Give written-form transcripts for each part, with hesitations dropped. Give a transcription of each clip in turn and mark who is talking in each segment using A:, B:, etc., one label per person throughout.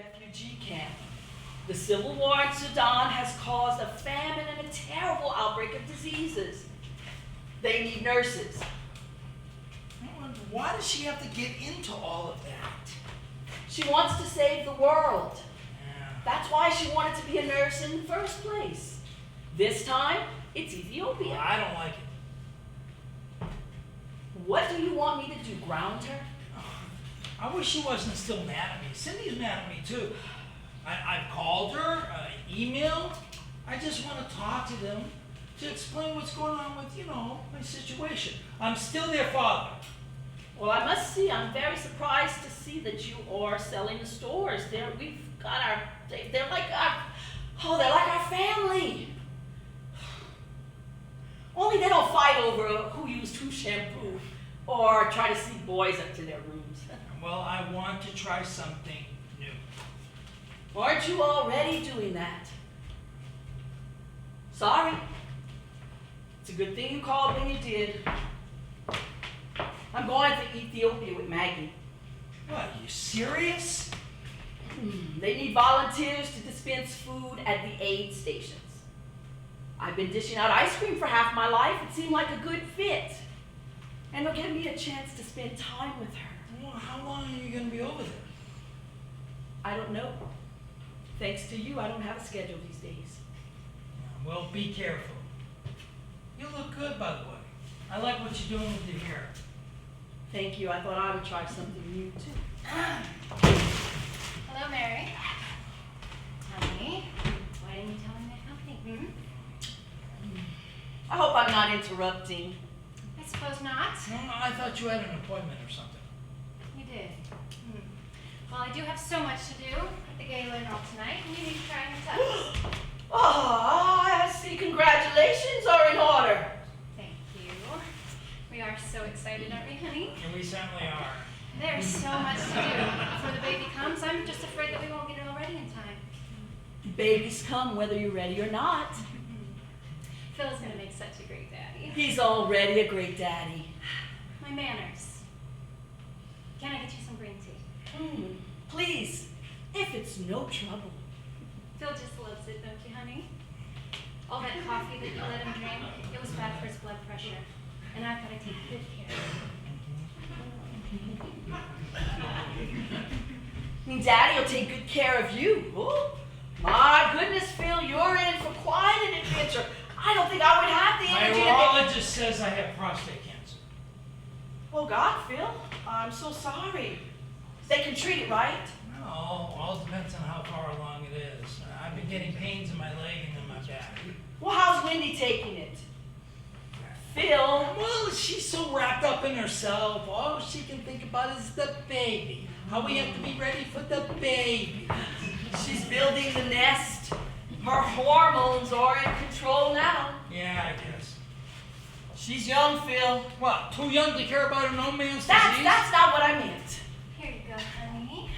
A: refugee camp. The civil war in Sudan has caused a famine and a terrible outbreak of diseases. They need nurses.
B: Why does she have to get into all of that?
A: She wants to save the world.
B: Yeah.
A: That's why she wanted to be a nurse in the first place. This time, it's Ethiopia.
B: Well, I don't like it.
A: What do you want me to do, ground her?
B: I wish she wasn't still mad at me. Cindy's mad at me too. I've called her, emailed. I just want to talk to them to explain what's going on with, my situation. I'm still their father.
A: Well, I must say, I'm very surprised to see that you are selling the stores. They're like our family. Only they don't fight over who used whose shampoo or try to see boys up to their rooms.
B: Well, I want to try something new.
A: Aren't you already doing that? Sorry. It's a good thing you called when you did. I'm going to Ethiopia with Maggie.
B: What, are you serious?
A: They need volunteers to dispense food at the aid stations. I've been dishing out ice cream for half my life. It seemed like a good fit. And it'll give me a chance to spend time with her.
B: Well, how long are you going to be over there?
A: I don't know. Thanks to you, I don't have a schedule these days.
B: Well, be careful. You look good, by the way. I like what you're doing with your hair.
A: Thank you. I thought I would try something new, too.
C: Hello, Mary. Honey, why didn't you tell me my company?
A: I hope I'm not interrupting.
C: I suppose not.
B: I thought you had an appointment or something.
C: You did. Well, I do have so much to do at the gala and all tonight, and you need to try and tux.
A: Oh, I see. Congratulations are in order.
C: Thank you. We are so excited, aren't we, honey?
B: And we certainly are.
C: There's so much to do before the baby comes. I'm just afraid that we won't get it all ready in time.
A: Babies come whether you're ready or not.
C: Phil's gonna make such a great daddy.
A: He's already a great daddy.
C: My manners. Can I get you some green tea?
A: Please, if it's no trouble.
C: Phil just loves it, don't you, honey? All that coffee that you let him drink, it was bad for his blood pressure. And I've got to take good care of him.
A: Daddy will take good care of you. Oh, my goodness, Phil, you're in for quite an adventure. I don't think I would have the energy
B: My urologist says I have prostate cancer.
A: Oh, God, Phil, I'm so sorry. They can treat it, right?
B: No, all depends on how far along it is. I've been getting pains in my leg and in my back.
A: Well, how's Wendy taking it? Phil.
B: Well, she's so wrapped up in herself. All she can think about is the baby. How we have to be ready for the baby.
A: She's building the nest. Her hormones are in control now.
B: Yeah, I guess.
A: She's young, Phil.
B: What, too young to care about an old man's disease?
A: That's not what I meant.
C: Here you go, honey.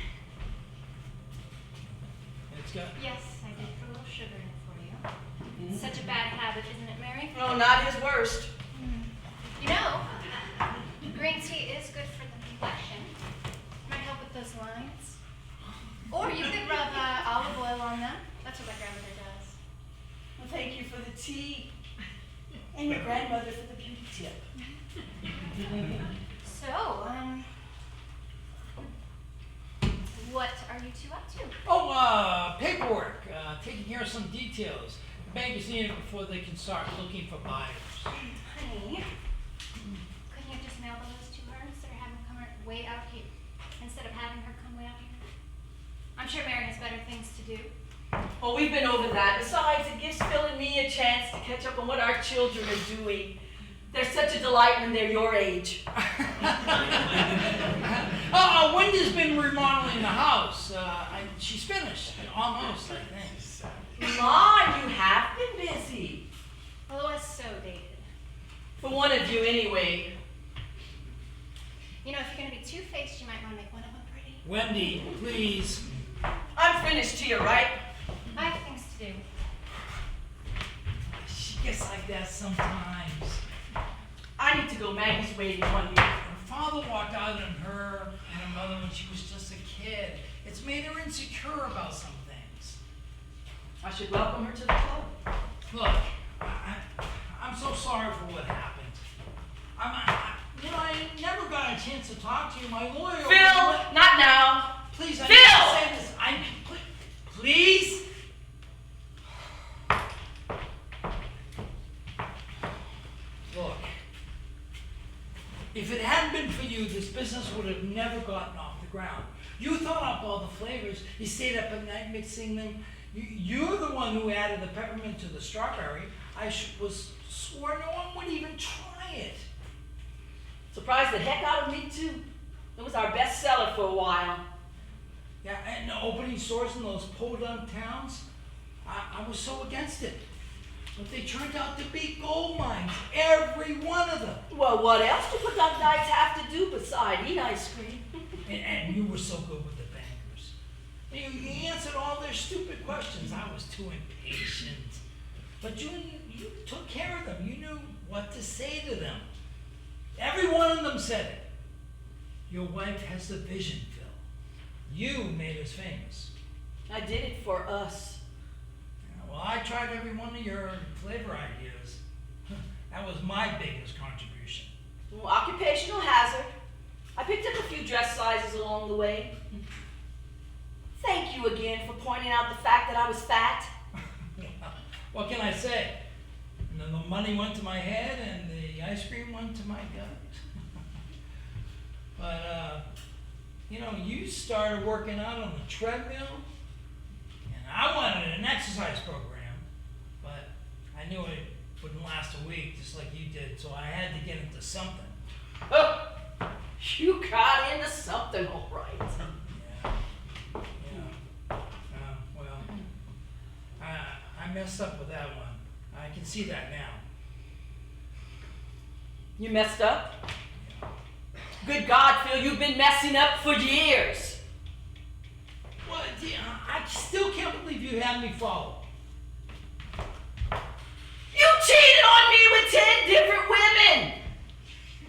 B: It's got...
C: Yes, I did put a little sugar in it for you. It's such a bad habit, isn't it, Mary?
A: No, not his worst.
C: You know, green tea is good for the complexion. Might help with those lines. Or you could rub olive oil on them. That's what my grandmother does.
A: Well, thank you for the tea. And your grandmother for the beauty tip.
C: So, what are you two up to?
B: Oh, paperwork. Taking care of some details. The bankers need it before they can start looking for buyers.
C: Honey, couldn't you just mail those to her instead of having her come way out here? Instead of having her come way out here? I'm sure Mary has better things to do.
A: Oh, we've been over that. Besides, it gives Phil and me a chance to catch up on what our children are doing. They're such a delight when they're your age.
B: Wendy's been remodeling the house. She's finished, almost, I think.
A: Ma, you have been busy.
C: Well, it was so dated.
A: For one of you, anyway.
C: You know, if you're going to be two-faced, you might want to make one of them pretty.
B: Wendy, please.
A: I'm finished here, right?
C: I have things to do.
B: She gets like that sometimes.
A: I need to go. Maggie's waiting on me.
B: Fine. father walked out on her and her mother when she was just a kid. It's made her insecure about some things.
A: I should welcome her to the club.
B: Look, I'm so sorry for what happened. I never got a chance to talk to you. My lawyer.
A: Phil, not now.
B: Please, I
A: Phil!
B: need to say this. Please. Look, if it hadn't been for you, this business would have never gotten off the ground. You thought up all the flavors. You stayed up at night mixing them. You're the one who added the peppermint to the strawberry. I swore no one would even try it.
A: Surprised the heck out of me too. It was our best seller for a while.
B: Yeah, and opening stores in those podunk towns, I was so against it. But they turned out to be gold mines, every one of them.
A: Well, what else do product guys have to do beside eat ice cream?
B: And you were so good with the bankers. You answered all their stupid questions. I was too impatient. But you took care of them. You knew what to say to them. Every one of them said it. Your wife has the vision, Phil. You made us famous.
A: I did it for us.
B: Yeah, well, I tried every one of your flavor ideas. That was my biggest contribution.
A: Well, occupational hazard. I picked up a few dress sizes along the way. Thank you again for pointing out the fact that I was fat.
B: What can I say? And then the money went to my head and the ice cream went to my gut. But, you started working out on the treadmill, and I wanted an exercise program, but I knew it wouldn't last a week, just like you did, so I had to get into something.
A: Oh, you got into something all right.
B: I messed up with that one. I can see that now.
A: You messed up? Good God, Phil, you've been messing up for years.
B: Well, I still can't believe you had me followed.
A: You cheated on me with 10 different women.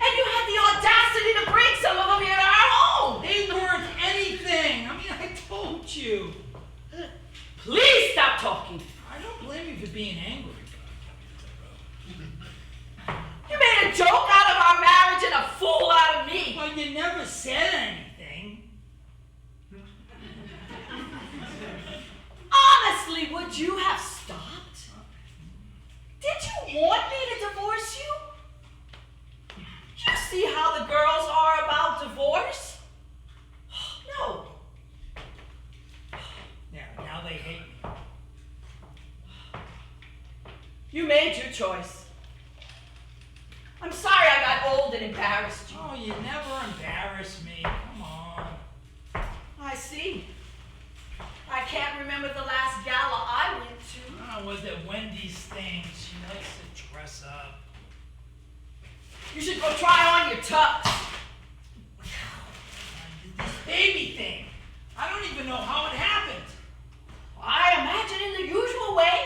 A: And you had the audacity to bring some of them here to our home.
B: They weren't anything. I told you.
A: Please stop talking.
B: I don't blame you for being angry.
A: You made a joke out of our marriage and a fool out of me.
B: Well, you never said anything.
A: Honestly, would you have stopped? Did you want me to divorce you? You see how the girls are about divorce? No.
B: Yeah, now they hate me.
A: You made your choice. I'm sorry I got old and embarrassed you.
B: Oh, you never embarrass me. Come on.
A: I see. I can't remember the last gala I went to.
B: Oh, was it Wendy's thing? She likes to dress up.
A: You should go try on your tux.
B: This baby thing. I don't even know how it happened.
A: I imagine in the usual way.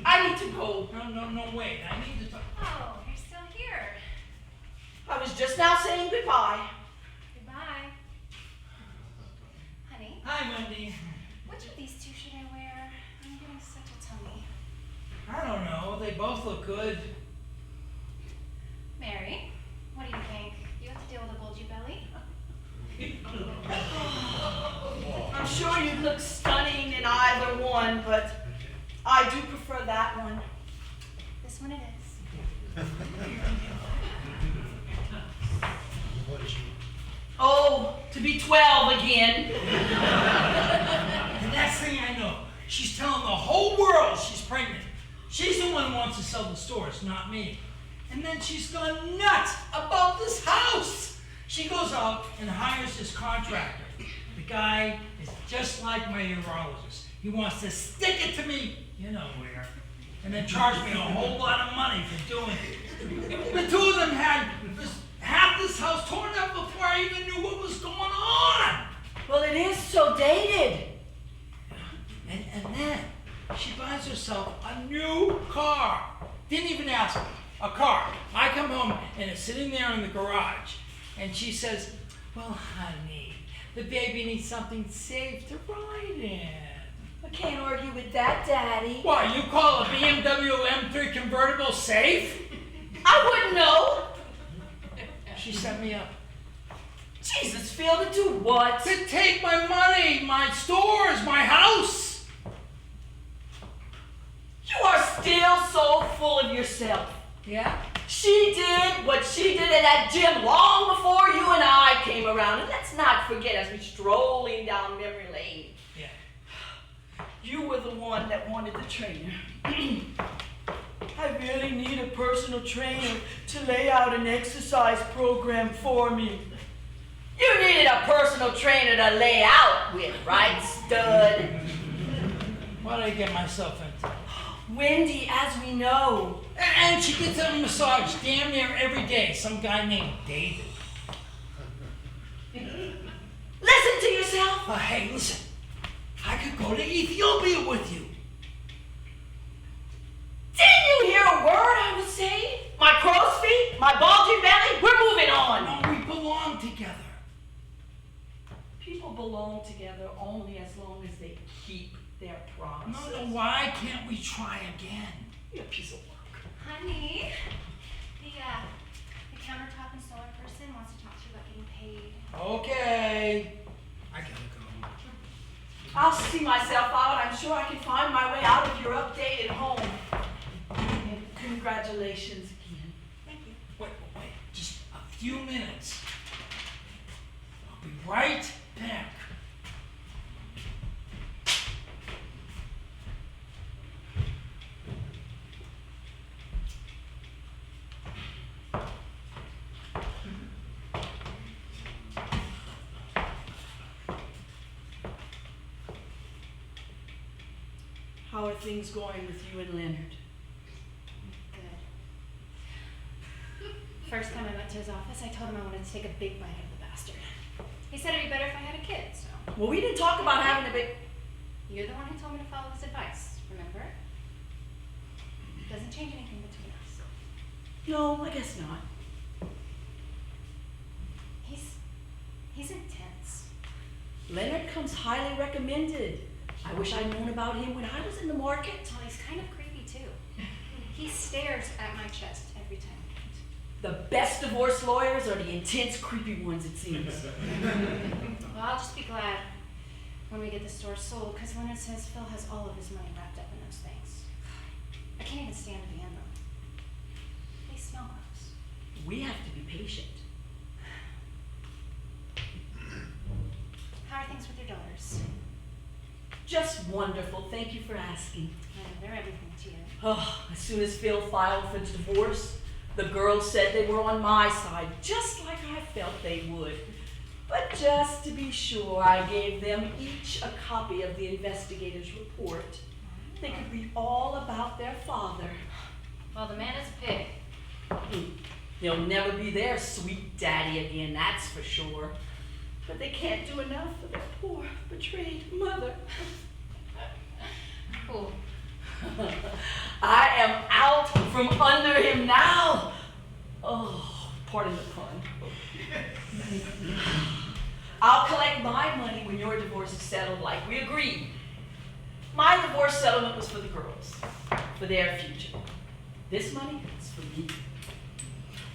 A: I need to go.
B: No, wait. I need to talk.
C: Oh, you're still here.
A: I was just now saying goodbye.
C: Goodbye. Honey,
B: Hi, Wendy.
C: which of these two should I wear? I'm getting such a tummy.
B: I don't know. They both look good.
C: Mary, what do you think? You have to deal with a bulgy belly?
A: I'm sure you look stunning in either one, but I do prefer that one.
C: This one it is.
A: Oh, to be 12 again.
B: The next thing I know, she's telling the whole world she's pregnant. She's the one who wants to sell the stores, not me. And then she's gone nuts about this house. She goes out and hires this contractor. The guy is just like my urologist. He wants to stick it to me, you know where, and then charge me a whole lot of money for doing it. The two of them had half this house torn up before I even knew what was going on.
A: Well, it is so dated.
B: And then she buys herself a new car. Didn't even ask me. A car. I come home and it's sitting there in the garage. And she says, well, honey, the baby needs something safe to ride in.
A: I can't argue with that, Daddy.
B: Why, you call a BMW M3 convertible safe?
A: I wouldn't know.
B: She set me up.
A: Jesus, Phil, to do what?
B: To take my money, my stores, my house.
A: You are still so full of yourself.
B: Yeah?
A: She did what she did in that gym long before you and I came around. And let's not forget as we're strolling down memory lane.
B: Yeah.
A: You were the one that wanted the trainer. I really need a personal trainer to lay out an exercise program for me. You needed a personal trainer to lay out with, right, stud?
B: What did I get myself into?
A: Wendy, as we know.
B: And she gets a massage damn near every day. Some guy named David.
A: Listen to yourself.
B: Hey, listen. I could go to Ethiopia with you.
A: Didn't you hear a word I was saying? My crow's feet, my bulging belly, we're moving on.
B: No, we belong together.
A: People belong together only as long as they keep their promises.
B: No, why can't we try again?
A: You're a piece of work.
C: Honey, the countertop installer person wants to talk to you about getting paid.
B: Okay. I gotta go.
A: I'll see myself out. I'm sure I can find my way out of your updated home. And congratulations again.
B: Thank you. Wait. Just a few minutes. I'll be right back.
A: How are things going with you and Leonard?
C: Good. First time I went to his office, I told him I wanted to take a big bite out of the bastard. He said it'd be better if I had a kid, so.
A: Well, we didn't talk about having a big...
C: You're the one who told me to follow his advice, remember? Doesn't change anything between us.
A: No, I guess not.
C: He's intense.
A: Leonard comes highly recommended. I wish I'd known about him when I was in the market.
C: Well, he's kind of creepy too. He stares at my chest every time we meet.
A: The best divorce lawyers are the intense, creepy ones, it seems.
C: Well, I'll just be glad when we get the store sold, because Leonard says Phil has all of his money wrapped up in those things. I can't even stand to be in them. They smell gross.
A: We have to be patient.
C: How are things with your daughters?
A: Just wonderful. Thank you for asking.
C: They're everything to you.
A: Oh, as soon as Phil filed for divorce, the girls said they were on my side, just like I felt they would. But just to be sure, I gave them each a copy of the investigator's report. They could read all about their father.
C: Well, the man is a pig.
A: He'll never be their sweet daddy again, that's for sure. But they can't do enough for their poor, betrayed mother.
C: Cool.
A: I am out from under him now. Oh, pardon the pun. I'll collect my money when your divorce is settled like we agreed. My divorce settlement was for the girls, for their future. This money is for me.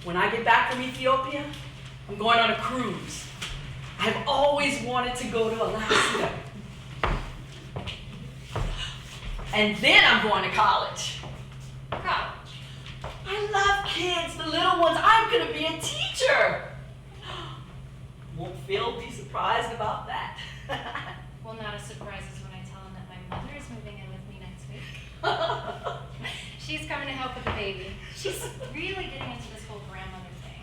A: When I get back from Ethiopia, I'm going on a cruise. I've always wanted to go to Alaska. And then I'm going to college.
C: College.
A: I love kids, the little ones. I'm going to be a teacher. Won't Phil be surprised about that?
C: Well, not as surprised as when I tell him that my mother is moving in with me next week. She's coming to help with the baby. She's really getting into this whole grandmother thing.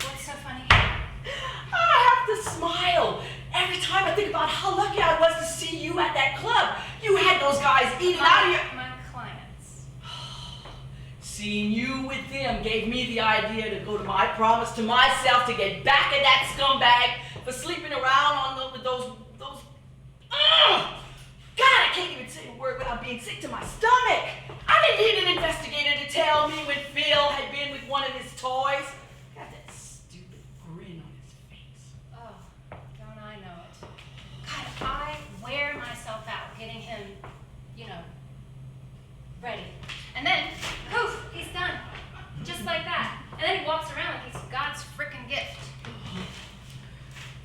C: What's so funny?
A: I have to smile every time I think about how lucky I was to see you at that club. You had those guys eating out of your...
C: My clients.
A: Seeing you with them gave me the idea to go to my promise to myself to get back at that scumbag for sleeping around on with those... Ugh! God, I can't even say a word without being sick to my stomach. I didn't need an investigator to tell me when Phil had been one of his toys. Got that stupid grin on his face.
C: Oh, don't I know it. God, I wear myself out getting him, ready. And then, poof, he's done. Just like that. And then he walks around like he's God's frickin' gift.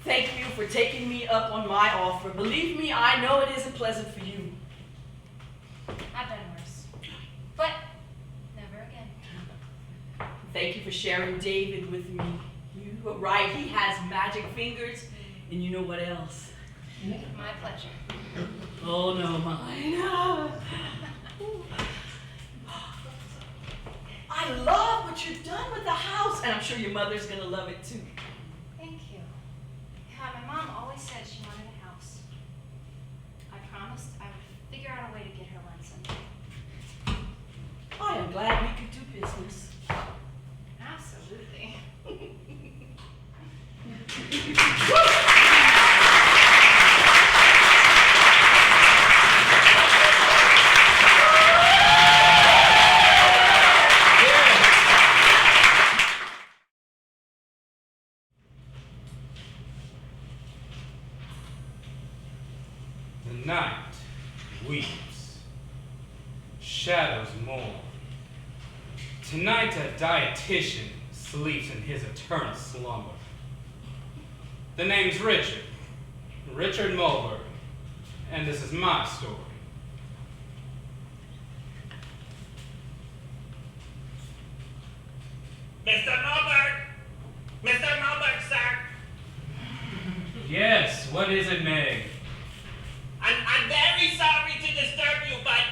A: Thank you for taking me up on my offer. Believe me, I know it isn't pleasant for you.
C: I've done worse. But never again.
A: Thank you for sharing David with me. You were right, he has magic fingers, and you know what else?
C: My pleasure.
A: Oh no, mine. I love what you've done with the house, and I'm sure your mother's gonna love it too.
C: Thank you. Yeah, my mom always said she wanted a house. I promised I would figure out a way to get her one someday.
A: I am glad we could do business.
C: Absolutely.
D: The night weeps, shadows mourn. Tonight a dietitian sleeps in his eternal slumber. The name's Richard Mulberg, and this is my story.
E: Mr. Mulberg! Mr. Mulberg, sir!
D: Yes, what is it, Meg?
E: I'm very sorry to disturb you, but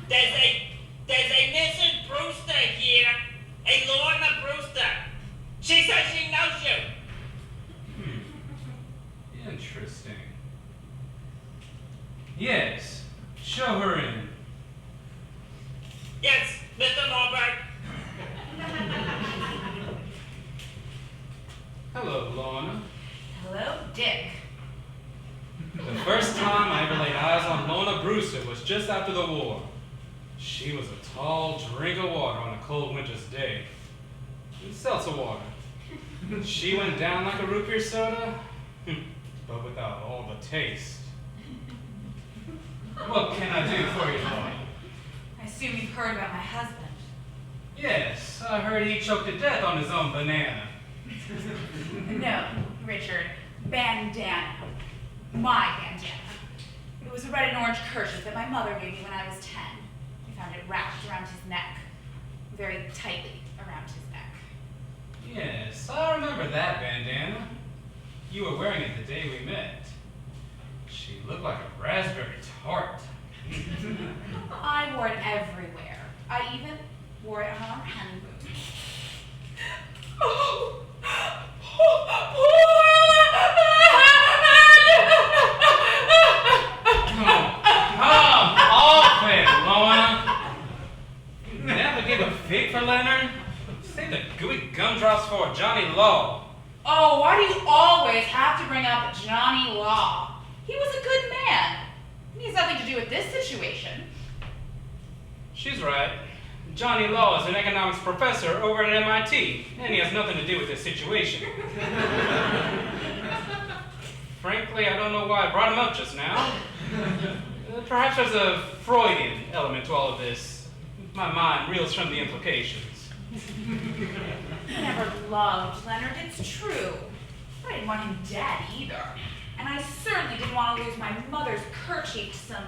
E: there's a Mrs. Brewster here, a Lorna Brewster. She says she knows you.
D: Interesting. Yes, show her in.
E: Yes, Mr. Mulberg.
D: Hello, Lorna.
A: Hello, Dick.
D: The first time I ever laid eyes on Lorna Brewster was just after the war. She was a tall drink of water on a cold winter's day. Seltzer water. She went down like a root beer soda, but without all the taste. What can I do for you, Lorna?
F: I assume you've heard about my husband.
D: Yes, I heard he choked to death on his own banana.
F: No, Richard. Bandana. My bandana. It was a red and orange kerchief that my mother gave me when I was 10. I found it wrapped around his neck. Very tightly around his neck.
D: Yes, I remember that bandana. You were wearing it the day we met. She looked like a raspberry tart.
F: I wore it everywhere. I even wore it on our honeymoon.
D: Come off it, Lorna. You never give a fig for Leonard? Save the gooey gumdrops for Johnny Law.
F: Oh, why do you always have to bring up Johnny Law? He was a good man. He has nothing to do with this situation.
D: She's right. Johnny Law is an economics professor over at MIT, and he has nothing to do with this situation. Frankly, I don't know why I brought him up just now. Perhaps there's a Freudian element to all of this. My mind reels from the implications.
F: I never loved Leonard, it's true. But I didn't want him dead either. And I certainly didn't want to lose my mother's kerchief to some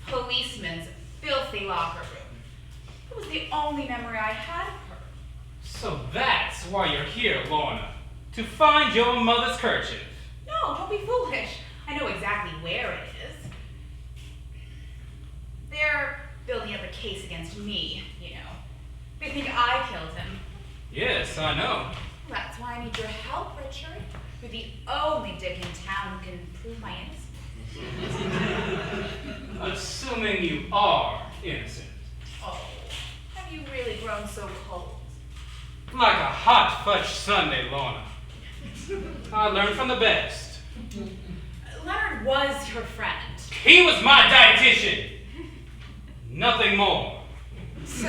F: policeman's filthy locker room. It was the only memory I had of her.
D: So that's why you're here, Lorna. To find your mother's kerchief.
F: No, don't be foolish. I know exactly where it is. They're building up a case against me, you know. They think I killed him.
D: Yes, I know.
F: That's why I need your help, Richard. You're the only dick in town who can prove my innocence.
D: Assuming you are innocent.
F: Oh, have you really grown so cold?
D: Like a hot fudge sundae, Lorna. I learned from the best.
F: Leonard was your friend.
D: He was my dietitian. Nothing more.
F: So, is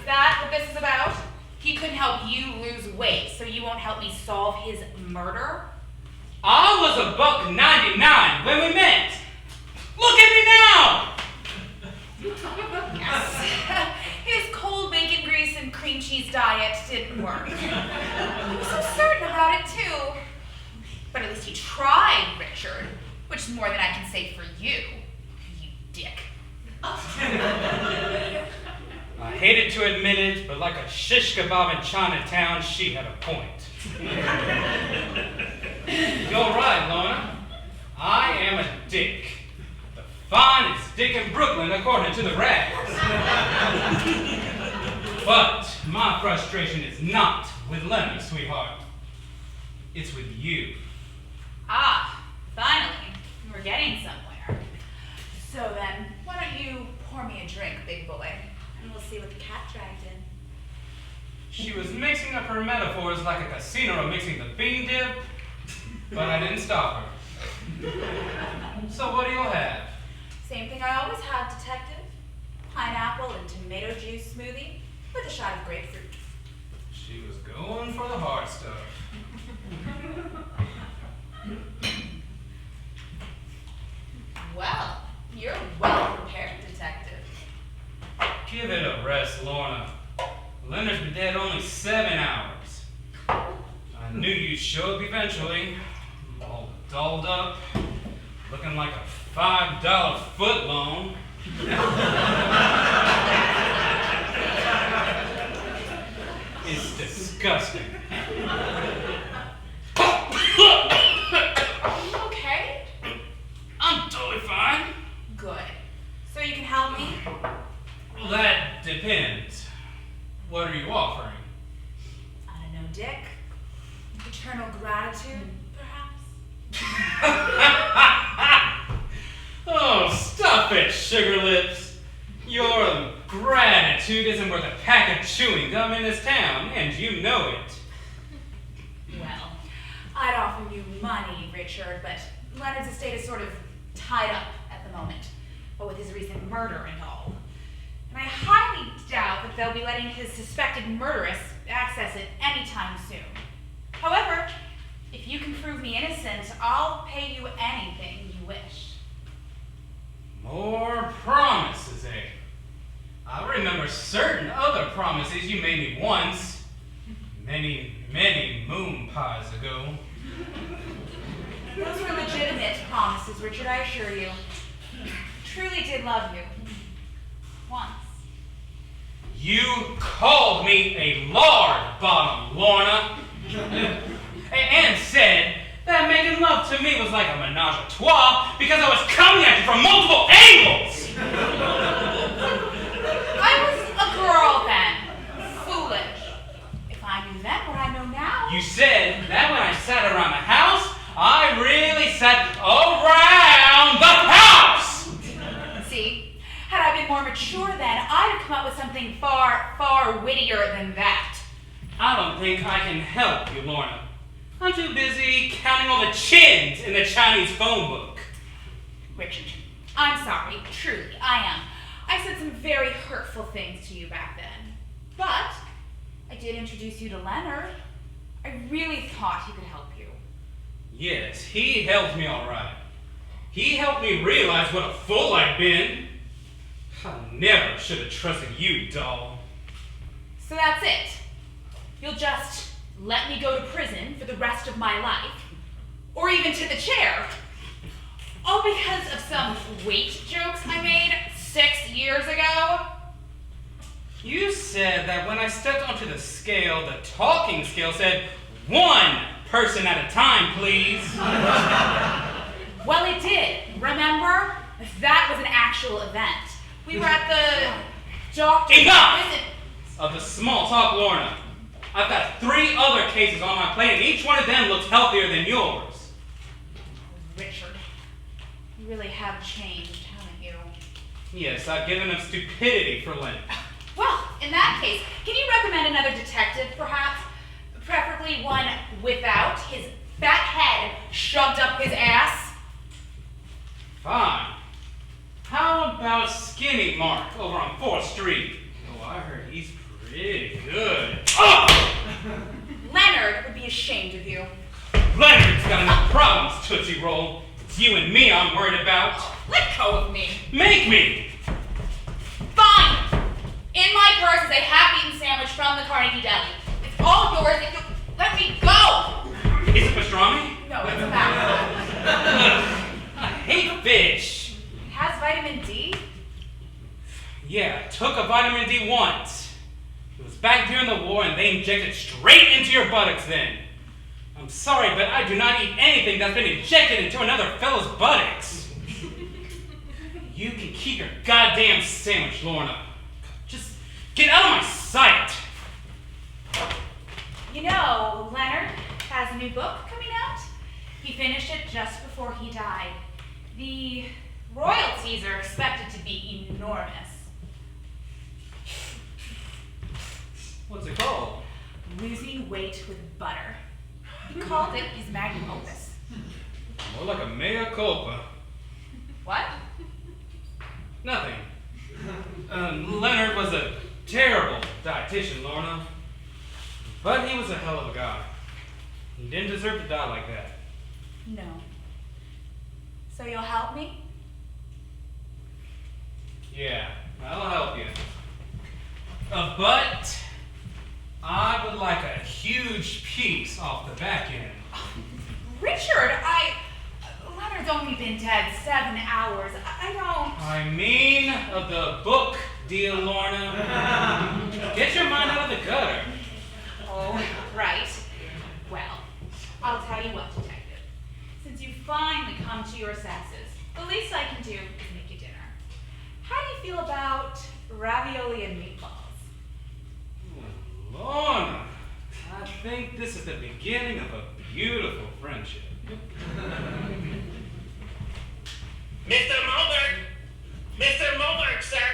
F: that help you lose weight, so you won't help me solve his murder?
D: I was $1.99 when we met. Look at me now!
F: Yes. His cold bacon grease and cream cheese diet didn't work. He was so certain about it, too. But at least he tried, Richard, which is more than I can say for you, you dick.
D: I hated to admit it, but like a shish kebab in Chinatown, she had a point. You're right, Lorna. I am a dick. The finest dick in Brooklyn, according to the rags. But my frustration is not with Lemmy, sweetheart. It's with you.
F: Ah, finally. We're getting somewhere. So then, why don't you pour me a drink, big boy, and we'll see what the cat dragged in.
D: She was mixing up her metaphors like a casino mixing the bean dip, but I didn't stop her. So what do you have?
F: Same thing I always have, detective. Pineapple and tomato juice smoothie with a shot of grapefruit.
D: She was going for the hard stuff.
F: Well, you're well prepared, detective.
D: Give it a rest, Lorna. Leonard's been dead only 7 hours. I knew you'd show up eventually. All dolled up, looking like a $5 footlong. It's disgusting.
F: Okay,
D: I'm totally fine.
F: good. So you can help me?
D: Well, that depends. What are you offering?
F: I don't know, Dick. Eternal gratitude, perhaps?
D: Oh, stop it, sugar lips. Your gratitude isn't worth a pack of chewing gum in this town, and you know it.
F: Well, I'd offer you money, Richard, but Leonard's estate is sort of tied up at the moment, what with his recent murder and all. And I highly doubt that they'll be letting his suspected murderess access it anytime soon. However, if you can prove me innocent, I'll pay you anything you wish.
D: More promises, eh? I remember certain other promises you made me once. Many, many moon pies ago.
F: Those were legitimate promises, Richard, I assure you. Truly did love you. Once.
D: You called me a lard bottom, Lorna. And said that making love to me was like a menage a trois because I was coming at you from multiple angles.
F: I was a girl then. Foolish. If I knew then what I know now.
D: You said that when I sat around the house, I really sat around the house.
F: See, had I been more mature then, I'd have come up with something far, far wittier than that.
D: I don't think I can help you, Lorna. I'm too busy counting all the chins in the Chinese phone book.
F: Richard, I'm sorry, truly, I am. I said some very hurtful things to you back then. But I did introduce you to Leonard. I really thought he could help you.
D: Yes, he helped me all right. He helped me realize what a fool I'd been. I never should have trusted you, doll.
F: So that's it. You'll just let me go to prison for the rest of my life, or even to the chair, all because of some weight jokes I made 6 years ago?
D: You said that when I stepped onto the scale, the talking scale said 1 person at a time, please.
F: Well, it did. Remember? That was an actual event. We were at the doctor's
D: Enough
F: visit.
D: of the small talk, Lorna. I've got 3 other cases on my plate, and each one of them looks healthier than yours.
F: Richard, you really have changed, haven't you?
D: Yes, I've given them stupidity for Lent.
F: Well, in that case, can you recommend another detective, perhaps? Preferably one without his fat head shoved up his ass?
D: Fine. How about Skinny Mark over on 4th Street? Oh, I heard he's pretty good. Oh!
F: ashamed of you.
D: Leonard's got enough problems, Tootsie Roll. It's you and me I'm worried about.
F: Let go of me.
D: Make me!
F: Fine! In my purse is a half-eaten sandwich from the Carnegie Deli. It's all yours if you let me go!
D: Is it pastrami?
F: No, it's a mackerel.
D: I hate fish.
F: It has vitamin D.
D: Yeah, I took a vitamin D once. It was back during the war and they injected straight into your buttocks then. I'm sorry, but I do not eat anything that's been injected into another fellow's buttocks. You can keep your goddamn sandwich, Lorna. Just get out of my sight.
F: You know, Leonard has a new book coming out. He finished it just before he died. The royalties are expected to be enormous.
D: What's it called?
F: Losing Weight with Butter. He called it his magnum opus.
D: More like a mea culpa.
F: What?
D: Nothing. Leonard was a terrible dietitian, Lorna. But he was a hell of a guy. He didn't deserve to die like that.
F: No. So you'll help me?
D: Yeah, I'll help you. But I would like a huge piece off the back end.
F: Richard, Leonard's only been dead 7 hours. I don't...
D: I mean of the book deal, Lorna. Get your mind out of the gutter.
F: Oh, right. Well, I'll tell you what, Detective. Since you've finally come to your senses, the least I can do is make you dinner. How do you feel about ravioli and meatballs?
D: Lorna, I think this is the beginning of a beautiful friendship.
E: Mr. Mulberg! Mr. Mulberg, sir!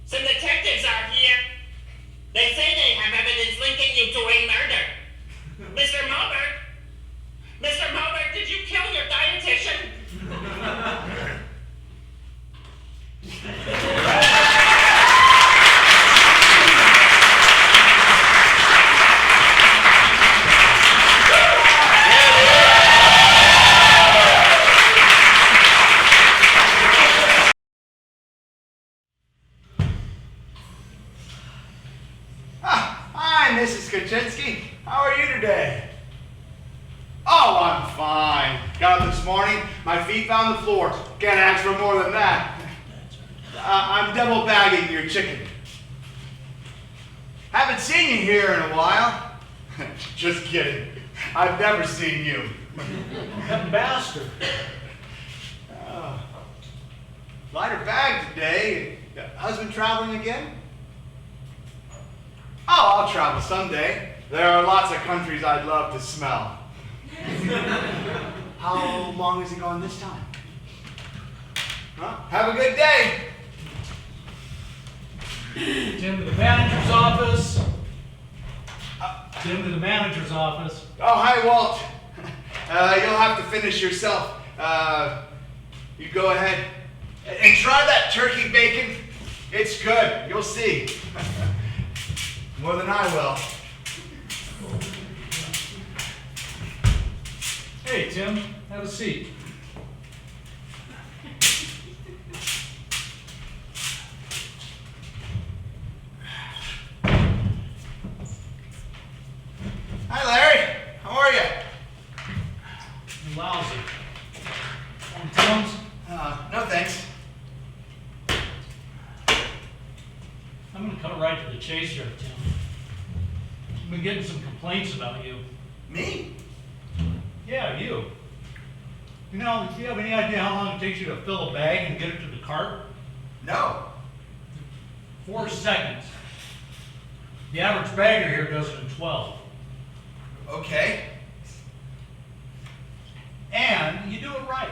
E: Some detectives are here. They say they have evidence linking you to a murder. Mr. Mulberg! Mr. Mulberg, did you kill your dietitian?
G: Hi, Mrs. Kaczynski. How are you today? Oh, I'm fine. Got up this morning, my feet found the floor. Can't ask for more than that. I'm double bagging your chicken. Haven't seen you here in a while. Just kidding. I've never seen you.
H: That bastard.
G: Oh. Lighter bag today. Husband traveling again? Oh, I'll travel someday. There are lots of countries I'd love to smell. How long is he going this time? Huh? Have a good day.
H: Tim to the manager's office. Tim to the manager's office.
G: Oh, hi, Walt. You'll have to finish yourself. You go ahead and try that turkey bacon. It's good. You'll see. More than I will.
H: Hey, Tim, have a seat.
G: Hi, Larry. How are you?
H: Lousy. Want Tim's?
G: No thanks.
H: I'm gonna cut right to the chase here, Tim. I've been getting some complaints about you.
G: Me?
H: Yeah, you. You know, do you have any idea how long it takes you to fill a bag and get it to the cart?
G: No.
H: 4 seconds. The average bagger here does it in 12.
G: Okay.
H: And you do it right.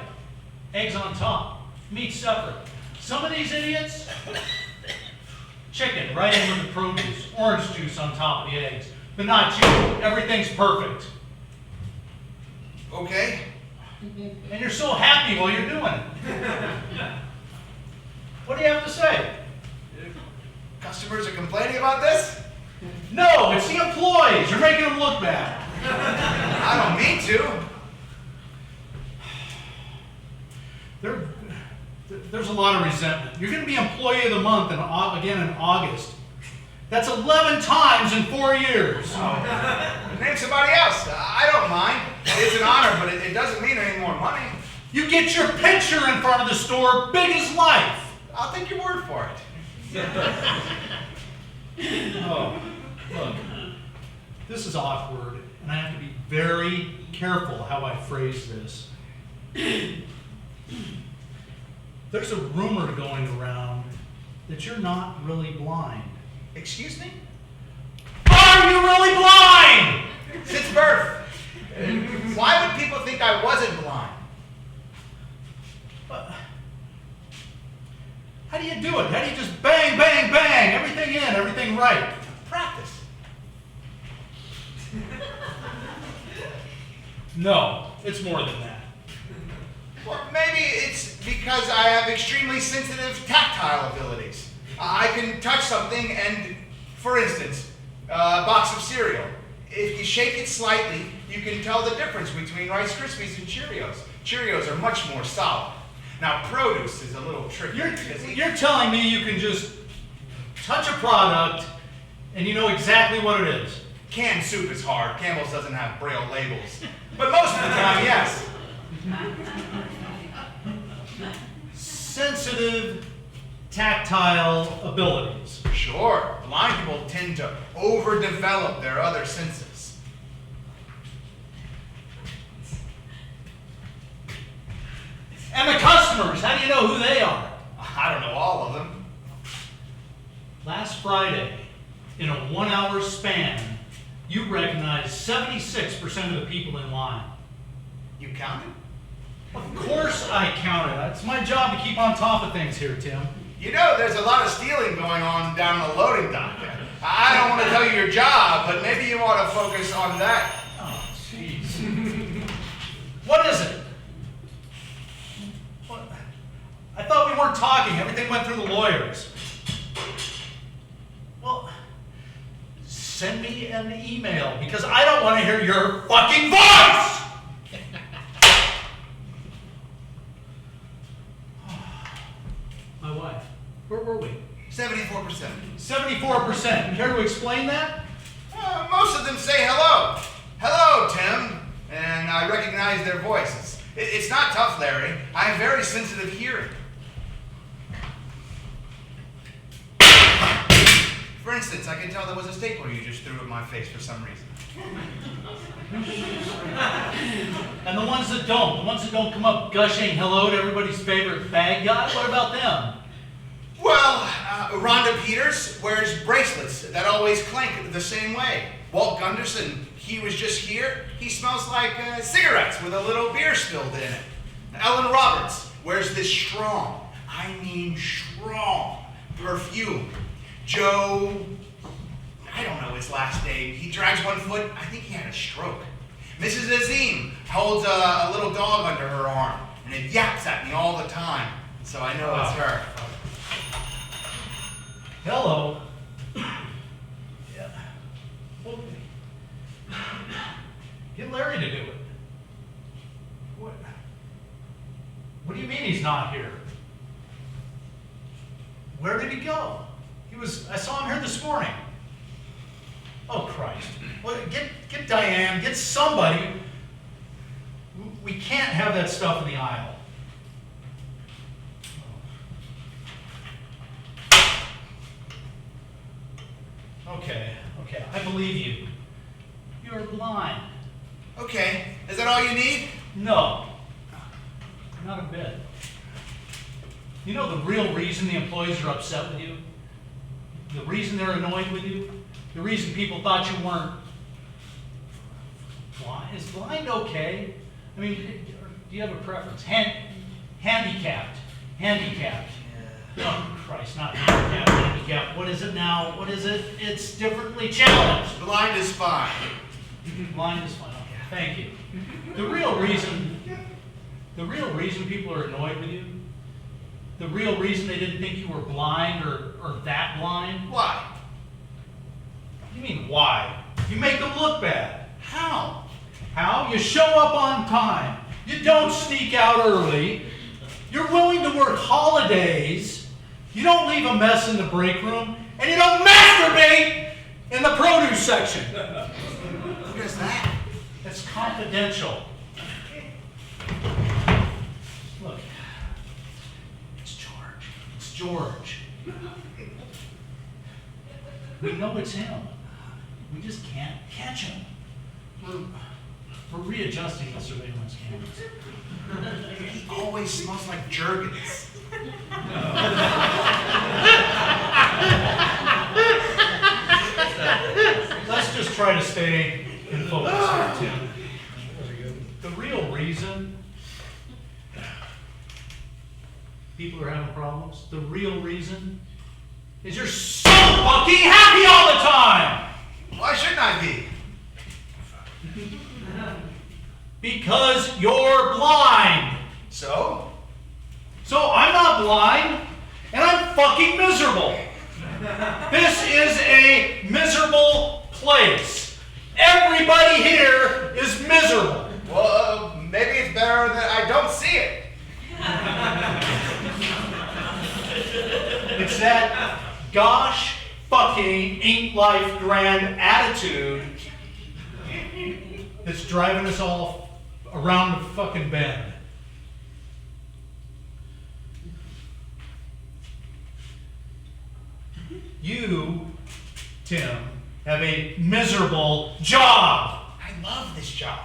H: Eggs on top, meat separate. Some of these idiots, chicken right in with the produce, orange juice on top of the eggs. But not you. Everything's perfect.
G: Okay.
H: And you're so happy while you're doing it. What do you have to say?
G: Customers are complaining about this?
H: No, it's the employees. You're making them look bad.
G: I don't mean to.
H: There's a lot of resentment. You're going to be Employee of the Month again in August. That's 11 times in 4 years.
G: Name somebody else. I don't mind. It's an honor, but it doesn't mean any more money.
H: You get your picture in front of the store, big as life.
G: I'll take your word for it.
H: Oh, look, this is awkward, and I have to be very careful how I phrase this. There's a rumor going around that you're not really blind.
G: Excuse me?
H: Are you really blind?
G: Since birth. Why would people think I wasn't blind?
H: How do you do it? How do you just bang, bang, bang, everything in, everything right?
G: Practice.
H: No, it's more than that.
G: Well, maybe it's because I have extremely sensitive tactile abilities. I can touch something and, for instance, a box of cereal. If you shake it slightly, you can tell the difference between Rice Krispies and Cheerios. Cheerios are much more solid. Now, produce is a little tricky.
H: You're telling me you can just touch a product and you know exactly what it is?
G: Canned soup is hard. Campbell's doesn't have Braille labels. But most of the time, yes.
H: Sensitive, tactile abilities.
G: Sure, blind people tend to overdevelop their other senses.
H: And the customers, how do you know who they are?
G: I don't know all of them.
H: Last Friday, in a 1 hour span, you recognized 76% of the people in line.
G: You counted?
H: Of course I counted. It's my job to keep on top of things here, Tim.
G: You know, there's a lot of stealing going on down the loading dock there. I don't want to tell you your job, but maybe you ought to focus on that.
H: Oh, jeez. What is it? What? I thought we weren't talking. Everything went through the lawyers. Well, send me an email because I don't want to hear your fucking voice! My wife. Where were we?
G: 74%.
H: 74%. Care to explain that?
G: Most of them say hello. Hello, Tim. And I recognize their voices. It's not tough, Larry. I have very sensitive hearing. For instance, I can tell there was a stapler you just threw at my face for some reason.
H: And the ones that don't come up gushing hello to everybody's favorite bad guy, what about them?
G: Well, Rhonda Peters wears bracelets that always clank the same way. Walt Gunderson, he was just here. He smells like cigarettes with a little beer spilled in it. Ellen Roberts wears this strong, I mean strong, perfume. Joe, I don't know his last name. He drags one foot. I think he had a stroke. Mrs. Azim holds a little dog under her arm, and it yaps at me all the time. So I know it's her.
H: Hello. Yeah. Well, get Larry to do it. What do you mean he's not here? Where did he go? I saw him here this morning. Oh, Christ. Well, get Diane, get somebody. We can't have that stuff in the aisle. Okay, I believe you. You're blind.
G: Okay, is that all you need?
H: No, not a bit. You know the real reason the employees are upset with you? The reason they're annoyed with you? The reason people thought you weren't blind? Is blind okay? I mean, do you have a preference? Handicapped. Oh, Christ, not handicapped. What is it now? What is it? It's differently challenged.
G: Blind is fine.
H: Blind is fine. Okay, thank you. The real reason people are annoyed with you, the real reason they didn't think you were blind or that blind.
G: Why?
H: What do you mean, why? You make them look bad.
G: How?
H: How? You show up on time. You don't sneak out early. You're willing to work holidays. You don't leave a mess in the break room. And you don't masturbate in the produce section.
G: Who does that?
H: It's confidential. Look, it's George. It's George. We know it's him. We just can't catch him. We're readjusting the surveillance cameras.
G: He always smells like Jergens.
H: Let's just try to stay in focus here, Tim. The real reason people are having problems, the real reason is you're so fucking happy all the time!
G: Why shouldn't I be?
H: Because you're blind.
G: So?
H: So I'm not blind, and I'm fucking miserable. This is a miserable place. Everybody here is miserable.
G: Well, maybe it's better that I don't see it.
H: It's that gosh fucking ain't life grand attitude that's driving us all around the fucking bend. You, Tim, have a miserable job.
G: I love this job.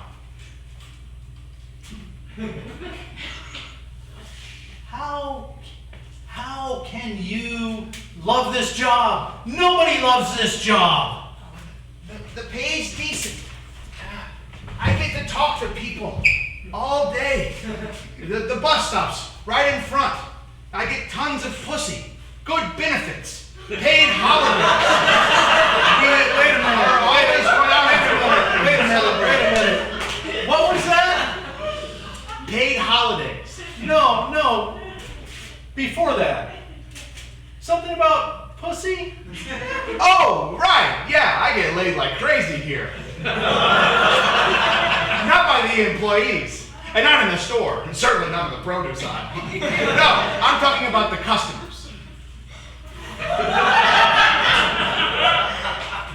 H: How can you love this job? Nobody loves this job.
G: The pay's decent. I get to talk to people all day. The bus stops right in front. I get tons of pussy, good benefits, paid holidays.
H: Wait a minute.
G: Are always going out
H: Wait a minute. What was that?
G: Paid holidays.
H: No. Before that. Something about pussy?
G: Oh, right. Yeah, I get laid like crazy here. Not by the employees, and not in the store, and certainly not in the produce aisle. No, I'm talking about the customers.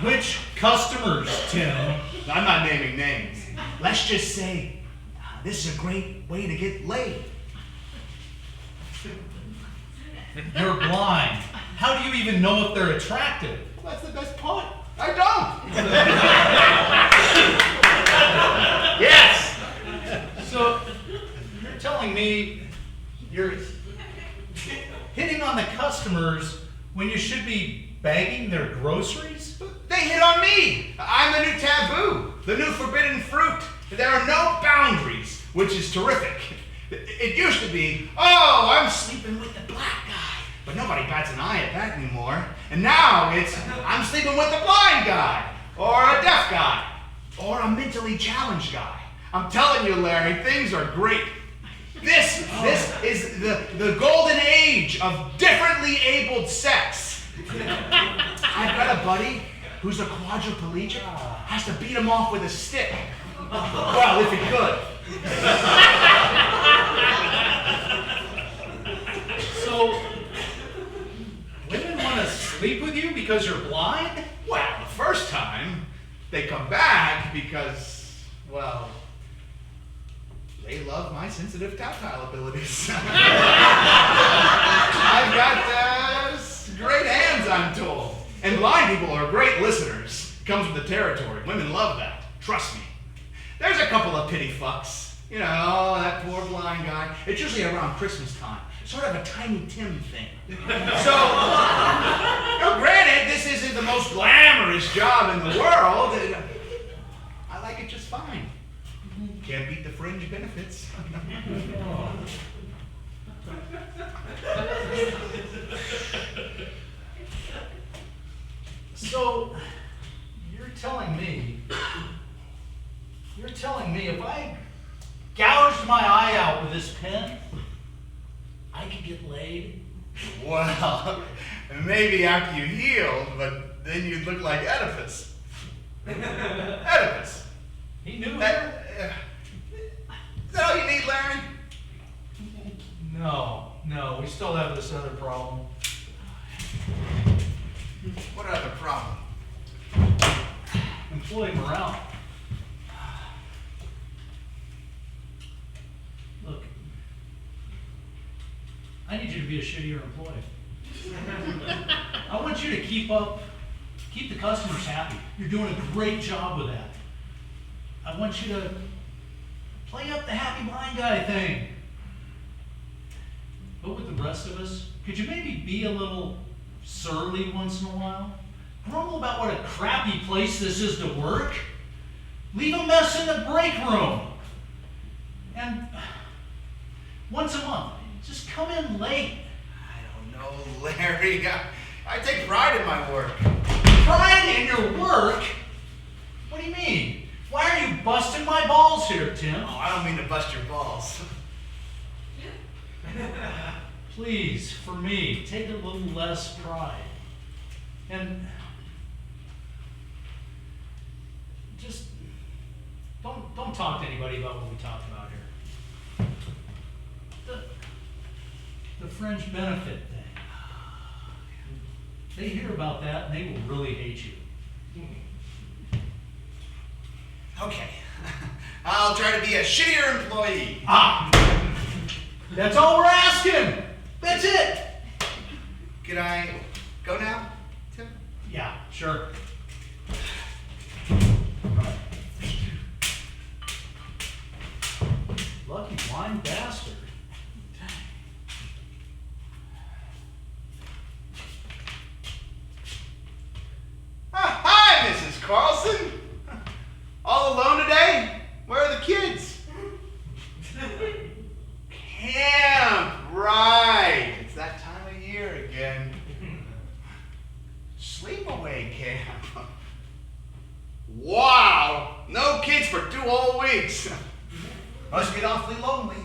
H: Which customers, Tim?
G: I'm not naming names. Let's just say this is a great way to get laid.
H: You're blind. How do you even know if they're attractive?
G: Well, that's the best part. I don't. Yes.
H: So, you're telling me you're hitting on the customers when you should be bagging their groceries?
G: They hit on me. I'm the new taboo, the new forbidden fruit. There are no boundaries, which is terrific. It used to be, oh, I'm sleeping with the black guy. But nobody bats an eye at that anymore. And now it's, I'm sleeping with the blind guy, or a deaf guy, or a mentally challenged guy. I'm telling you, Larry, things are great. This is the golden age of differently abled sex. I've got a buddy who's a quadriplegic, has to beat him off with a stick. Well, if he could.
H: So, women want to sleep with you because you're blind?
G: Well, the first time, they come back because, well, they love my sensitive tactile abilities. I've got great hands, I'm told. And blind people are great listeners. Comes with the territory. Women love that. Trust me. There's a couple of pity fucks. You know, that poor blind guy. It's usually around Christmas time. Sort of a Tiny Tim thing. So, granted, this isn't the most glamorous job in the world. I like it just fine. Can't beat the fringe benefits.
H: So, you're telling me if I gouged my eye out with this pen, I could get laid?
G: Well, maybe after you healed, but then you'd look like Oedipus. Oedipus.
H: He knew
G: That,
H: her?
G: is that all you need, Larry?
H: No, we still have this other problem.
G: What other problem?
H: Employee morale. Look, I need you to be a shittier employee. I want you to keep the customers happy. You're doing a great job with that. I want you to play up the happy blind guy thing. But with the rest of us, could you maybe be a little surly once in a while? Grumble about what a crappy place this is to work? Leave a mess in the break room. And once a month, just come in late.
G: I don't know, Larry. I take pride in my work.
H: Pride in your work? What do you mean? Why are you busting my balls here, Tim?
G: Oh, I don't mean to bust your balls.
H: Please, for me, take a little less pride. And just don't talk to anybody about what we talked about here. The fringe benefit thing. They hear about that and they will really hate you.
G: Okay. I'll try to be a shittier employee.
H: That's all we're asking. That's it.
G: Can I go now, Tim?
H: Yeah, sure. Lucky blind bastard.
G: Hi, Mrs. Carlson. All alone today? Where are the kids? Camp, right. It's that time of year again. Sleepaway camp. Wow, no kids for 2 whole weeks. Must be awfully lonely.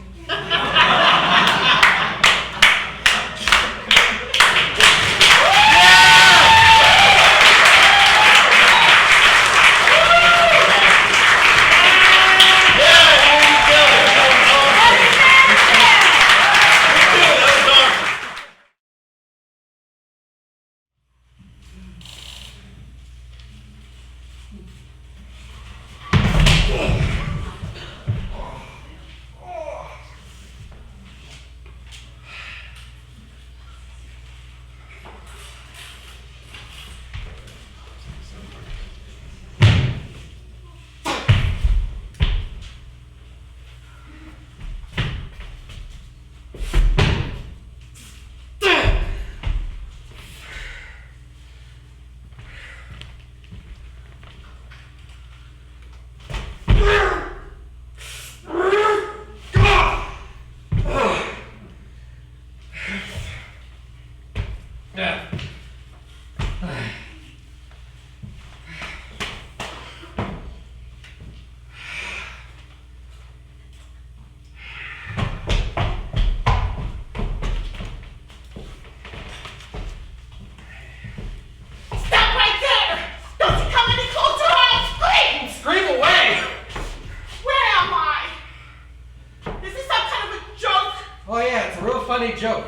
I: Funny joke.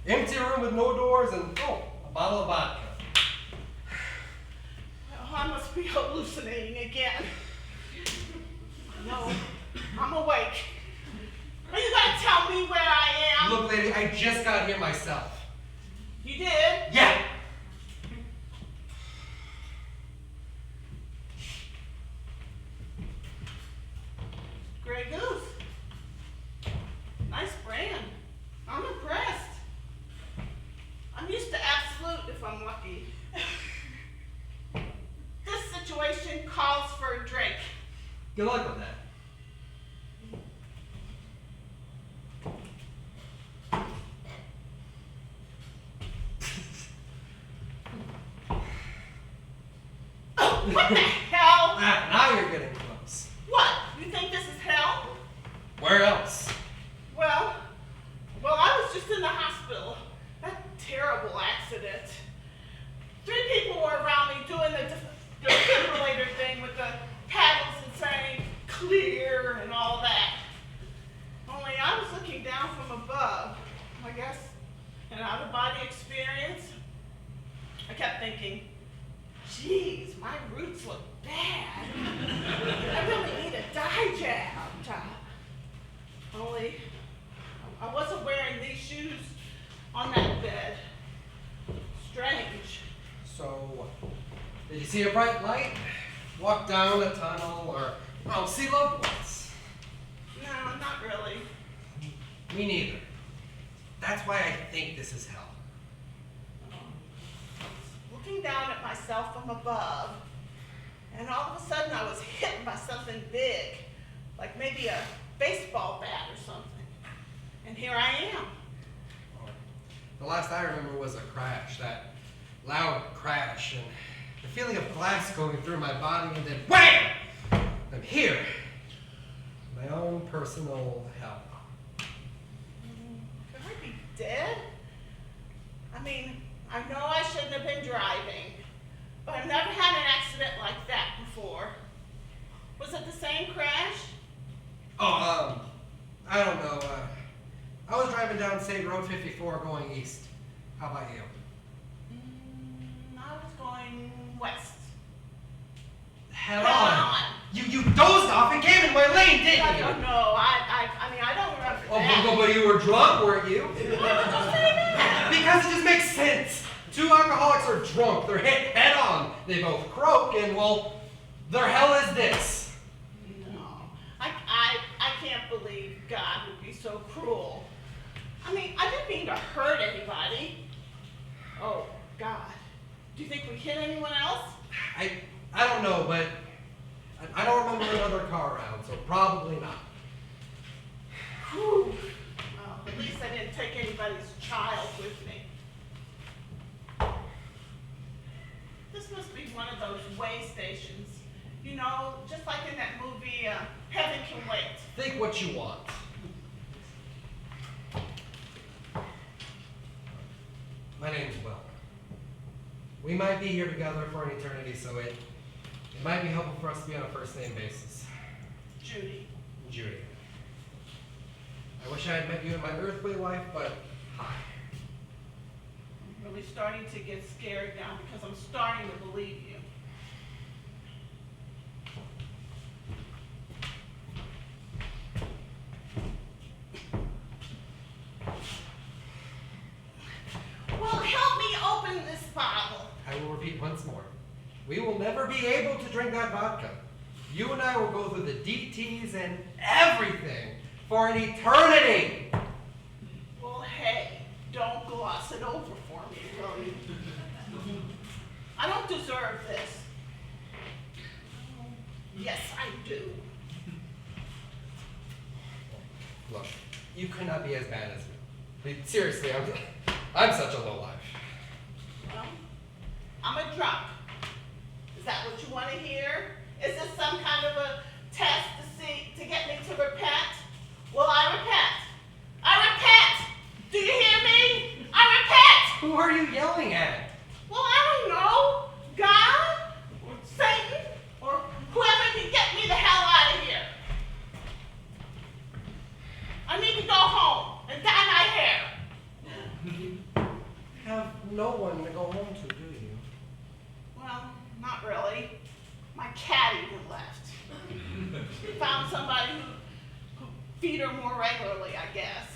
I: Empty room with no doors and a bottle of vodka.
J: Oh, I must be hallucinating again. No, I'm awake. Are you gonna tell me where I am?
I: Look, lady, I just got here myself.
J: You did?
I: Yeah.
J: Grey Goose. Nice brand. I'm impressed. I'm used to Absolute if I'm lucky. This situation calls for a drink.
I: Good luck with that.
J: What the hell?
I: Now you're getting close.
J: What? You think this is hell?
I: Where else?
J: Well, I was just in the hospital. That terrible accident. 3 people were around me doing the defibrillator thing with the paddles and saying, Geez, my roots look bad. I really need a dye job. Only, I wasn't wearing these shoes on that bed. Strange.
I: So, did you see a bright light? Walk down a tunnel or, well, see loved ones?
J: No, not really.
I: Me neither. That's why I think this is hell.
J: Looking down at myself from above, and all of a sudden I was hit by something big, like maybe a baseball bat or something. And here I am.
I: The last I remember was a crash, that loud crash, and the feeling of glass going through my body, and then wham! I'm here. My own personal hell.
J: Could I be dead? I mean, I know I shouldn't have been driving, but I've never had an accident like that before. Was it the same crash?
I: Oh, I don't know. I was driving down State Road 54 going east. How about you?
J: I was going west.
I: Head
J: Head
I: on.
J: on.
I: You dozed off and came in my lane, didn't
J: I
I: you?
J: don't know. I mean, I don't remember that.
I: Oh, but you were drunk, weren't you?
J: Why would you say that?
I: Because it just makes sense. Two alcoholics are drunk. They're hit head on. They both croak, and well, their hell is this.
J: No, I can't believe God would be so cruel. I mean, I didn't mean to hurt anybody. Oh, God. Do you think we hit anyone else?
I: I don't know, but I don't remember another car around, so probably not.
J: Whew. Well, at least I didn't take anybody's child with me. This must be one of those way stations. You know, just like in that movie, Heaven Can Wait.
I: Think what you want. My name's Will. We might be here together for an eternity, so it might be helpful for us to be on a first name basis.
J: Judy.
I: Judy. I wish I had met you in my earthly life, but hi.
J: I'm really starting to get scared now because I'm starting to believe you. Well, help me open this bottle.
I: I will repeat once more. We will never be able to drink that vodka. You and I will go through the DTs and everything for an eternity.
J: Well, hey, don't gloss it over for me, will you? I don't deserve this. Yes, I do.
I: Look, you could not be as bad as me. I mean, seriously, I'm such a lowlife.
J: Well, I'm a drunk. Is that what you want to hear? Is this some kind of a test to get me to repent? Well, I repent. I repent! Do you hear me? I repent!
I: Who are you yelling at?
J: Well, I don't know. God? Or Satan? Or whoever can get me the hell out of here. I need to go home and dye my hair.
I: Have no one to go home to, do you?
J: Well, not really. My cat even left. Found somebody who feed her more regularly, I guess.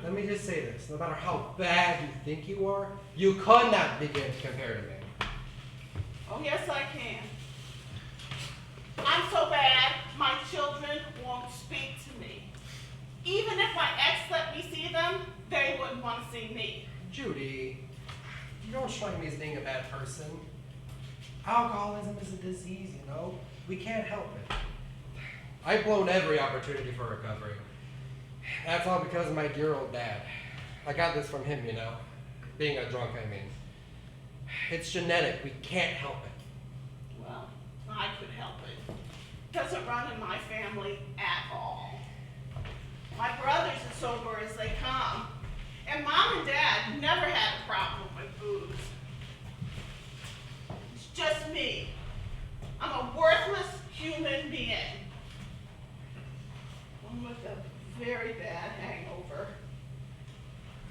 I: Let me just say this. No matter how bad you think you are, you could not begin to compare to me.
J: Oh, yes, I can. I'm so bad, my children won't speak to me. Even if my ex let me see them, they wouldn't want to see me.
I: Judy, you don't strike me as being a bad person. Alcoholism is a disease, you know? We can't help it. I've blown every opportunity for recovery. That's all because of my dear old dad. I got this from him, you know? Being a drunk, I mean. It's genetic. We can't help it.
J: Well, I could help it. Doesn't run in my family at all. My brother's as sober as they come. And Mom and Dad never had a problem with booze. It's just me. I'm a worthless human being. One with a very bad hangover.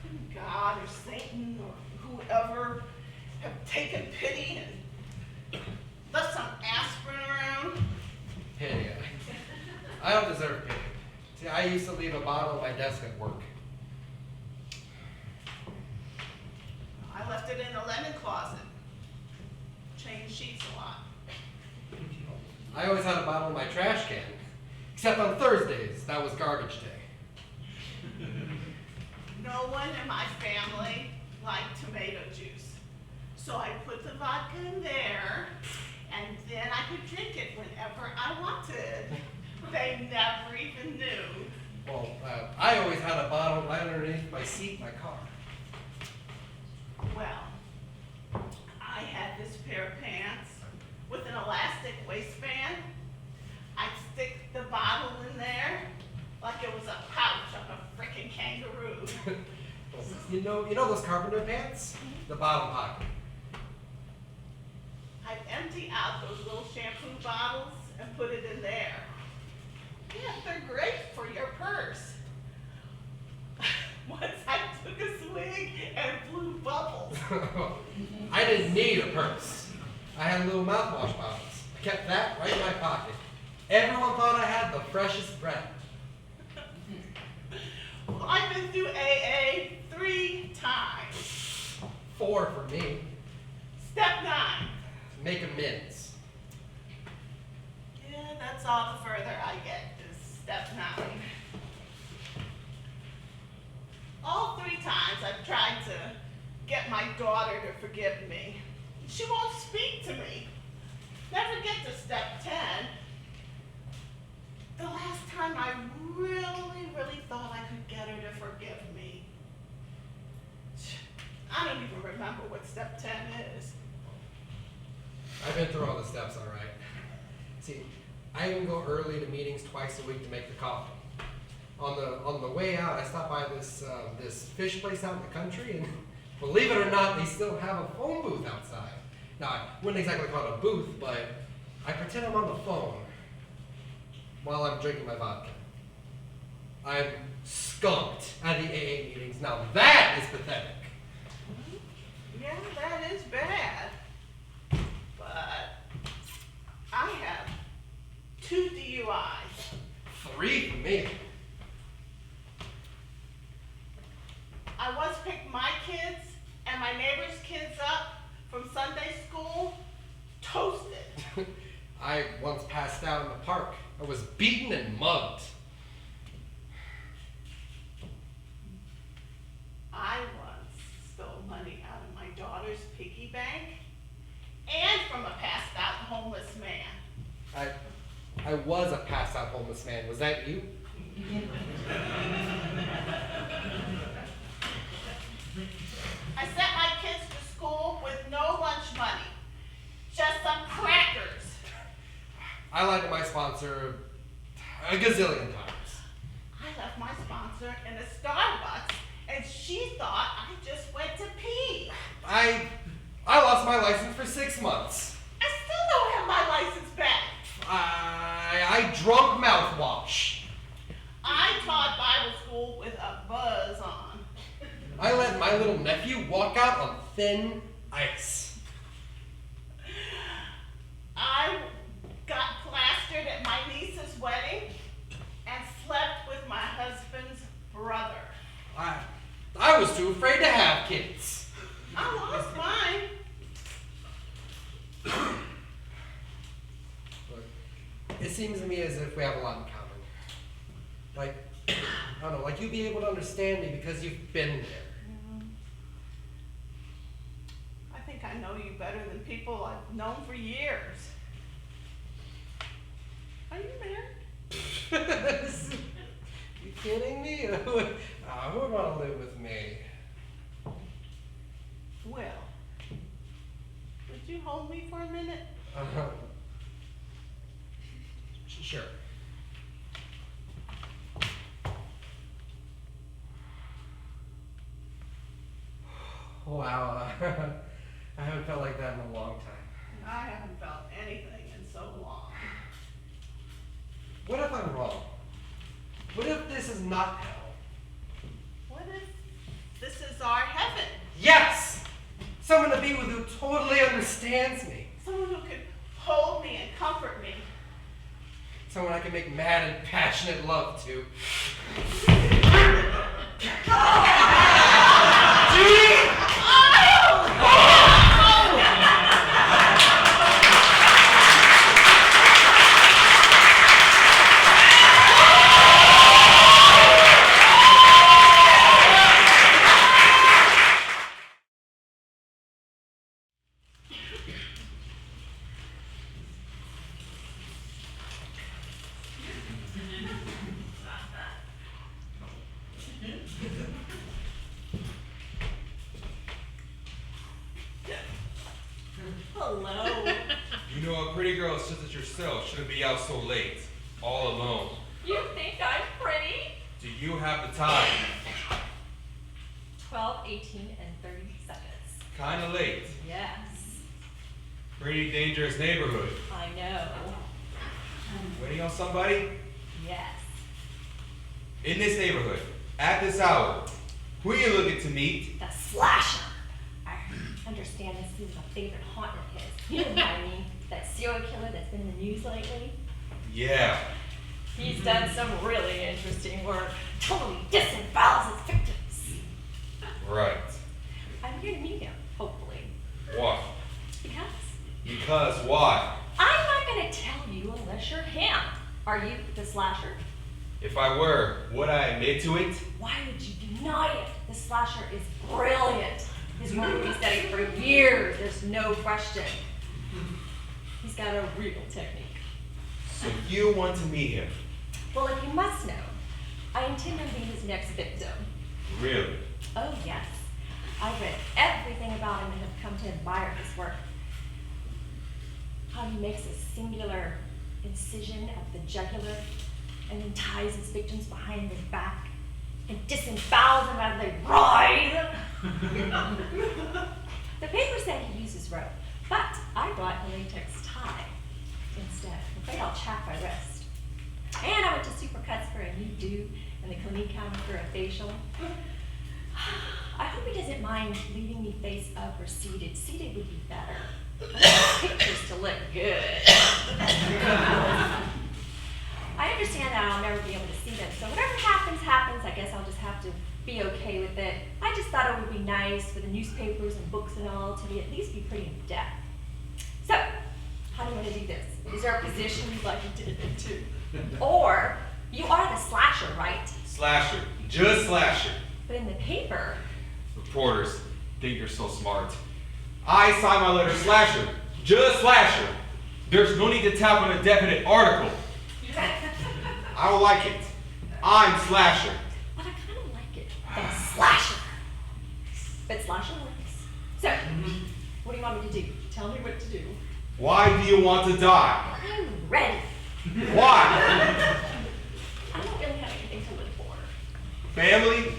J: Couldn't God or Satan or whoever have taken pity and
I: don't deserve pity. See, I used to leave a bottle at my desk at work.
J: I left it in the linen closet. Changed sheets a lot.
I: I always had a bottle in my trash can, except on Thursdays. That was garbage day.
J: No one in my family liked tomato juice. So I put the vodka in there, and then I could drink it whenever I wanted. They never even knew.
I: Well, I always had a bottle right underneath my seat in my car.
J: Well, I had this pair of pants with an elastic waistband. I'd stick the bottle in there like it was a pouch of a frickin' kangaroo.
I: You know those carpenter pants? The bottom pocket.
J: I'd empty out those little shampoo bottles and put it in there. Yeah, they're great for your purse. Once I took a swig and blew bubbles.
I: I didn't need a purse. I had little mouthwash bottles. I kept that right in my pocket. Everyone thought I had the freshest breath.
J: Well, I've been through AA 3 times.
I: 4 for me.
J: Step 9.
I: Make amends.
J: Yeah, that's all the further I get is step 9. All 3 times I've tried to get my daughter to forgive me. She won't speak to me. Never get to step 10. The last time I really thought I could get her to forgive me. I don't even remember what step 10 is.
I: I've been through all the steps, all right. See, I even go early to meetings twice a week to make the coffee. On the way out, I stopped by this fish place out in the country, and believe it or not, they still have a phone booth outside. Now, I wouldn't exactly call it a booth, but I pretend I'm on the phone while I'm drinking my vodka. I'm skunked at the AA meetings. Now that is pathetic.
J: Yeah, that is bad. But I have 2 DUIs.
I: 3 for me.
J: I once picked my kids and my neighbor's kids up from Sunday school, toasted.
I: I once passed out in the park. I was beaten and mugged.
J: I once stole money out of my daughter's piggy bank and from a passed out homeless man.
I: I was a passed out homeless man. Was that you?
J: I sent my kids to school with no lunch money, just some crackers.
I: I lied to my sponsor a gazillion times.
J: I left my sponsor in a Starbucks and she thought I just went to pee.
I: I lost my license for 6 months.
J: I still don't have my license back.
I: I drunk mouthwash.
J: I taught Bible school with a buzz on.
I: I let my little nephew walk out on thin ice.
J: I got plastered at my niece's wedding and slept with my husband's brother.
I: I was too afraid to have kids.
J: I lost mine.
I: Look, it seems to me as if we have a lot in common. Like, I don't know, like you'd be able to understand me because you've been there.
J: I think I know you better than people I've known for years. Are you married?
I: You kidding me? Who would want to live with me?
J: Well, would you hold me for a minute?
I: Sure. Wow, I haven't felt like that in a long time.
J: I haven't felt anything in so long.
I: What if I'm wrong? What if this is not hell?
J: What if this is our heaven?
I: Yes! Someone to be with who totally understands me.
J: Someone who could hold me and comfort me.
I: Someone I can make mad and passionate love to.
A: Hello.
K: You know, a pretty girl such as yourself shouldn't be out so late, all alone.
A: You think I'm pretty?
K: Do you have the time?
A: 12, 18, and 30 seconds.
K: Kinda late.
A: Yes,
K: Pretty dangerous neighborhood.
A: I know.
K: Waiting on somebody?
A: Yes.
K: In this neighborhood, at this hour, who are you looking to meet?
A: The slasher. I understand this is a favorite haunt of his. You know what I mean? That serial killer that's been in the news lately.
K: Yeah.
A: He's done some really interesting work. Totally disembowels his victims.
K: Right.
A: I'm here to meet him, hopefully.
K: Why?
A: Because
K: Because why?
A: I'm not going to tell you unless you're him. Are you the slasher?
K: If I were, would I admit to it?
A: Why would you deny it? The slasher is brilliant. His work will be studied for years. There's no question. He's got a real technique.
K: So you want to meet him?
A: Well, if you must know, I intend to be his next victim.
K: Really?
A: Oh, yes. I've read everything about him and have come to admire his work. How he makes a singular incision at the jugular and then ties his victims behind their back and disembowels them as they writhe. The paper said he uses rope, but I brought a latex tie instead. I'm afraid I'll chafe my wrist. And I went to Supercuts for a new do and the Clinique counter for a facial. I hope he doesn't mind leaving me face up or seated. Seated would be better. I want pictures to look good. I understand that I'll never be able to see them, so whatever happens, happens. I guess I'll just have to be okay with it. I just thought it would be nice for the newspapers and books and all to be at least be pretty in depth. So, how do you want to do this? Is there a position you'd like to dip into? Or, you are the slasher, right?
K: Slasher. Just slasher.
A: But in the paper,
K: Reporters think you're so smart. I sign my letter slasher. Just slasher. There's no need to tap on a definite article. I don't like it. I'm slasher.
A: but I kind of like it. The slasher. But slasher works. So, what do you want me to do? Tell me what to do.
K: Why do you want to die?
A: I'm ready.
K: Why?
A: I don't really have anything to live for.
K: Family?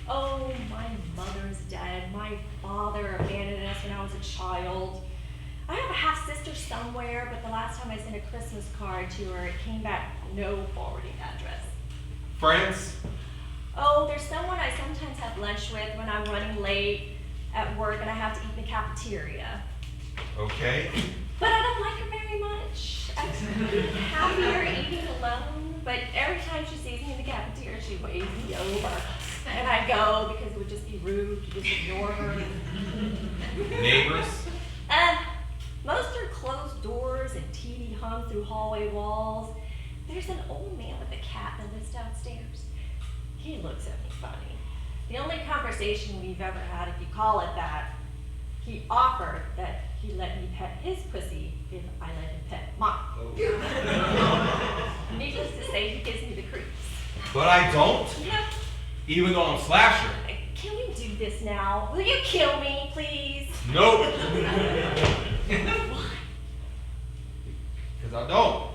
A: Oh, my mother is dead. My father abandoned us when I was a child. I have a half-sister somewhere, but the last time I sent a Christmas card to her, it came back no forwarding address.
K: Friends?
A: Oh, there's someone I sometimes have lunch with when I'm running late at work and I have to eat in the cafeteria.
K: Okay.
A: But I don't like her very much. I'm happier eating alone, but every time she sees me in the cafeteria, she waves me over. And I go because it would just be rude to just ignore her.
K: Neighbors?
A: Most are closed doors and TV hung through hallway walls. There's an old man with a cat that lives downstairs. He looks at me funny. The only conversation we've ever had, if you call it that, he offered that he let me pet his pussy if I let him pet mine. Needless to say, he gives me the creeps.
K: But I don't?
A: Yeah.
K: Even though I'm slasher?
A: Can we do this now? Will you kill me, please?
K: Nope.
A: Why?
K: Because I don't.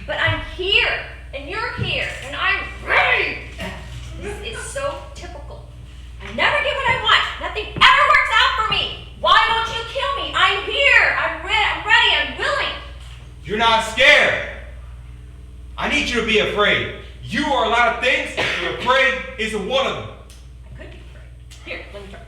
A: But I'm here, and you're here, and I'm ready. This is so typical. I never get what I want. Nothing ever works out for me. Why won't you kill me? I'm here. I'm ready. I'm willing.
K: You're not scared. I need you to be afraid. You are a lot of things, and afraid isn't one of them.
A: I could be afraid. Here, let me try.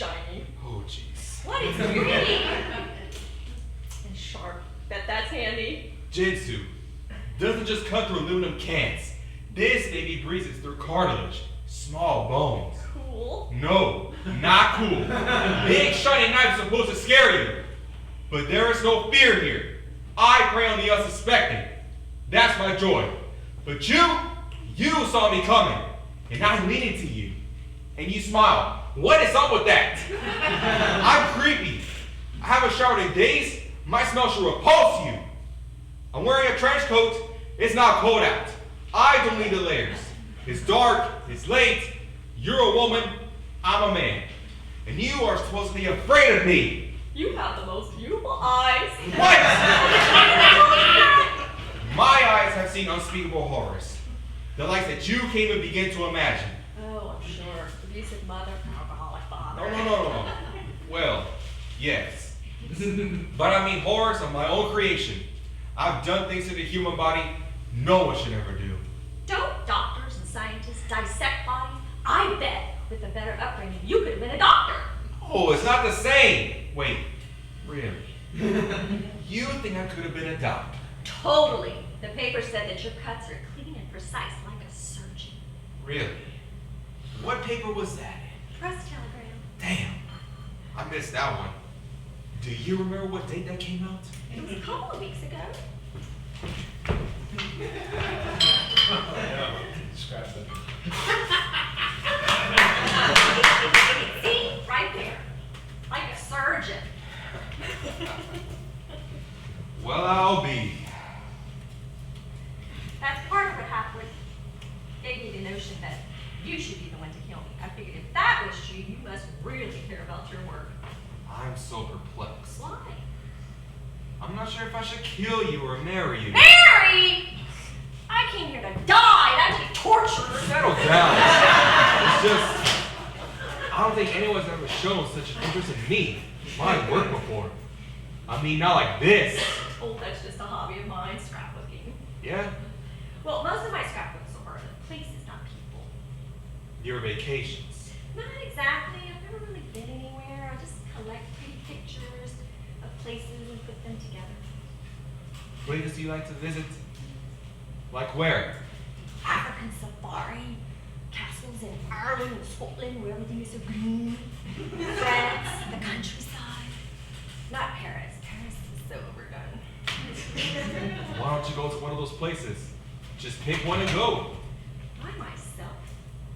A: shiny.
K: Oh, jeez.
A: What is green? And sharp. Bet that's handy.
K: Jinsu doesn't just cut through aluminum cans. This baby breezes through cartilage, small bones.
A: Cool.
K: No, not cool. Big shiny knife is supposed to scare you. But there is no fear here. I prey on the unsuspecting. That's my joy. But you saw me coming. And I lean into you. And you smile. What is up with that? I'm creepy. I haven't showered in days. My smell should repulse you. I'm wearing a trench coat. It's not cold out. I don't need the layers. It's dark. It's late. You're a woman. I'm a man. And you are supposed to be afraid of me.
A: You have the most beautiful eyes.
K: What? My eyes have seen unspeakable horrors. The likes that you can't even begin to imagine.
A: Oh, I'm sure. Abusive mother, alcoholic father.
K: No. Well, yes. But I mean horrors of my own creation. I've done things to the human body no one should ever do.
A: Don't doctors and scientists dissect bodies? I bet with a better upbringing you could have been a doctor.
K: Oh, it's not the same. Wait, really? You think I could have been a doctor?
A: Totally. The paper said that your cuts are clean and precise like a surgeon.
K: Really? What paper was that in?
A: Press telegram.
K: Damn, I missed that one. Do you remember what date that came out?
A: It was a couple of weeks ago.
H: Scratch that.
A: See? Right there. Like a surgeon.
K: Well, I'll be.
A: That's part of what happened. Gave me the notion that you should be the one to kill me. I figured if that was true, you must really care about your work.
K: I'm so perplexed.
A: Why?
K: I'm not sure if I should kill you or marry you.
A: Mary! I came here to die, not to be tortured.
K: Settle down. It's just, I don't think anyone's ever shown such an interest in me, my work before. I mean, not like this.
A: Oh, that's just a hobby of mine, scrapbooking.
K: Yeah?
A: Well, most of my scrapbooks are of places, not people.
K: Your vacations.
A: Not exactly. I've never really been anywhere. I just collect pretty pictures of places and put them together.
K: Places you like to visit? Like where?
A: African safari, castles in Ireland and Scotland where everything is so green. France, the countryside. Not Paris. Paris is so overdone.
K: Why don't you go to one of those places? Just pick one and go.
A: By myself?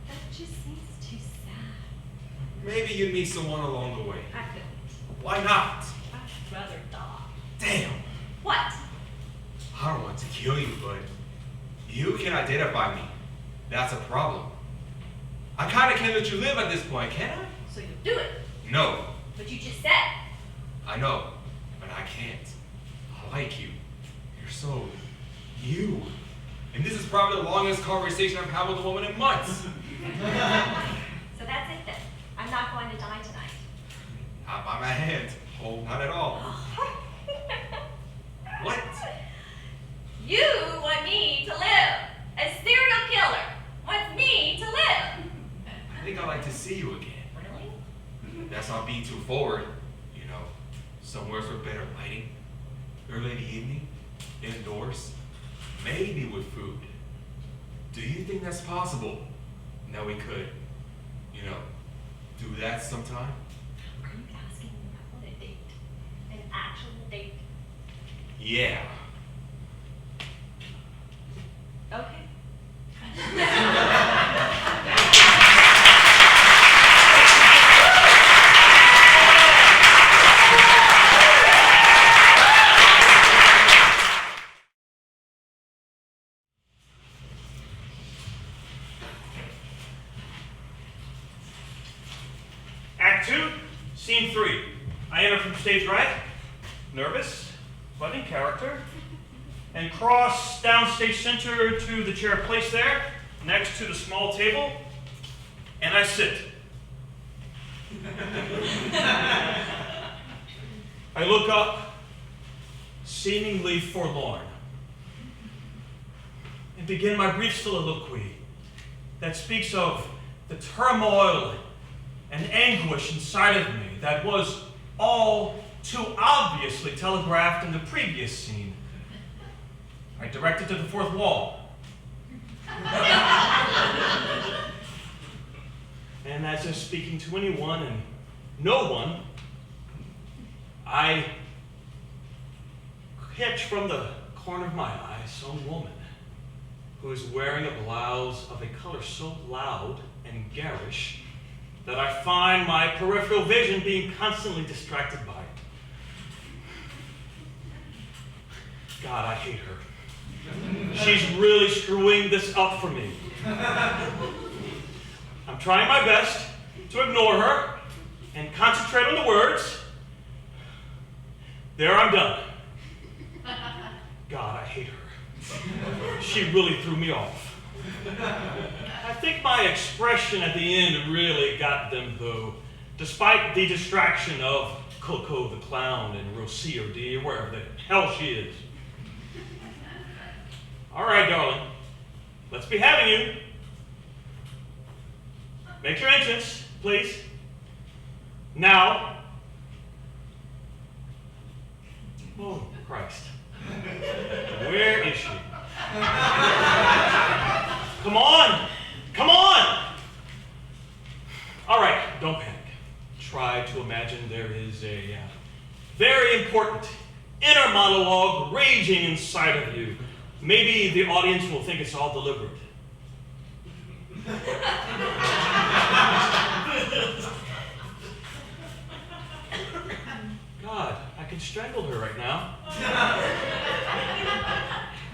A: That just seems too sad.
K: Maybe you'd meet someone along the way.
A: I couldn't.
K: Why not?
A: I'd rather die.
K: Damn.
A: What?
K: I don't want to kill you, but you can identify me. That's a problem. I kind of can't let you live at this point, can I?
A: So you'll do it.
K: No.
A: But you just said.
K: I know, but I can't. I like you. You're so you. And this is probably the longest conversation I've had with a woman in months.
A: So that's it then. I'm not going to die tonight.
K: Not by my hand. Oh, not at all. What?
A: You want me to live. A serial killer wants me to live.
K: I think I'd like to see you again.
A: Really?
K: That's not being too forward. You know, somewhere with better lighting. Early in the evening. Indoors. Maybe with food. Do you think that's possible? That we could, you know, do that sometime?
A: Are you asking me about a date? An actual date?
K: Yeah.
A: Okay.
L: Act 2, Scene 3. I enter from stage right, nervous, but in character, and cross down stage center to the chair placed there, next to the small table, and I sit. I look up, seemingly forlorn, and begin my brief soliloquy that speaks of the turmoil an anguish inside of me that was all too obviously telegraphed in the previous scene. I directed to the fourth wall. And as if speaking to anyone and no one, I catch from the corner of my eye some woman who is wearing a blouse of a color so loud and garish that I find my peripheral vision being constantly distracted by it. God, I hate her. She's really screwing this up for me. I'm trying my best to ignore her and concentrate on the words. There, I'm done. God, I hate her. She really threw me off. I think my expression at the end really got them, though, despite the distraction of Coco the Clown and Rosie or wherever the hell she is. All right, darling. Let's be having you. Make your entrance, please. Now. Oh, Christ. Where is she? Come on! Come on! All right, don't panic. Try to imagine there is a very important inner monologue raging inside of you. Maybe the audience will think it's all deliberate. God, I could strangle her right now.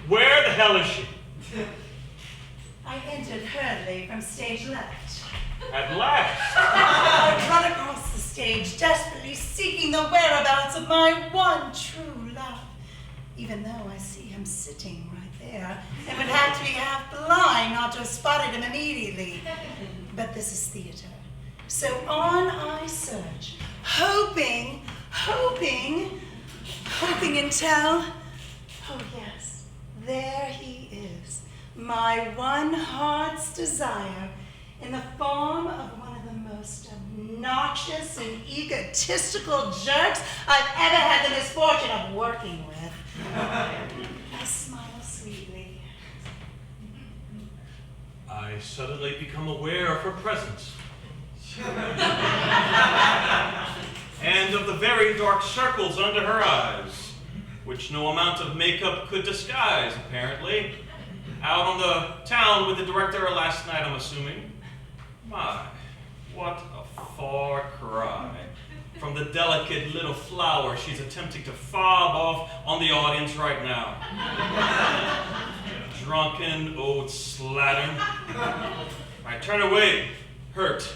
L: Where the hell is she?
M: I entered hurriedly from stage left.
L: At last.
M: I run across the stage, desperately seeking the whereabouts of my one true love, even though I see him sitting right there and would have to be half blind not to have spotted him immediately. But this is theater. So on I search, hoping until, oh yes, there he is, my one heart's desire, in the form of one of the most obnoxious and egotistical jerks I've ever had the misfortune of working with. I smile sweetly.
L: I suddenly become aware of her presence. And of the very dark circles under her eyes, which no amount of makeup could disguise, apparently. Out on the town with the director last night, I'm assuming. My, what a far cry from the delicate little flower she's attempting to fob off on the audience right now. Drunken old slattern. I turn away, hurt.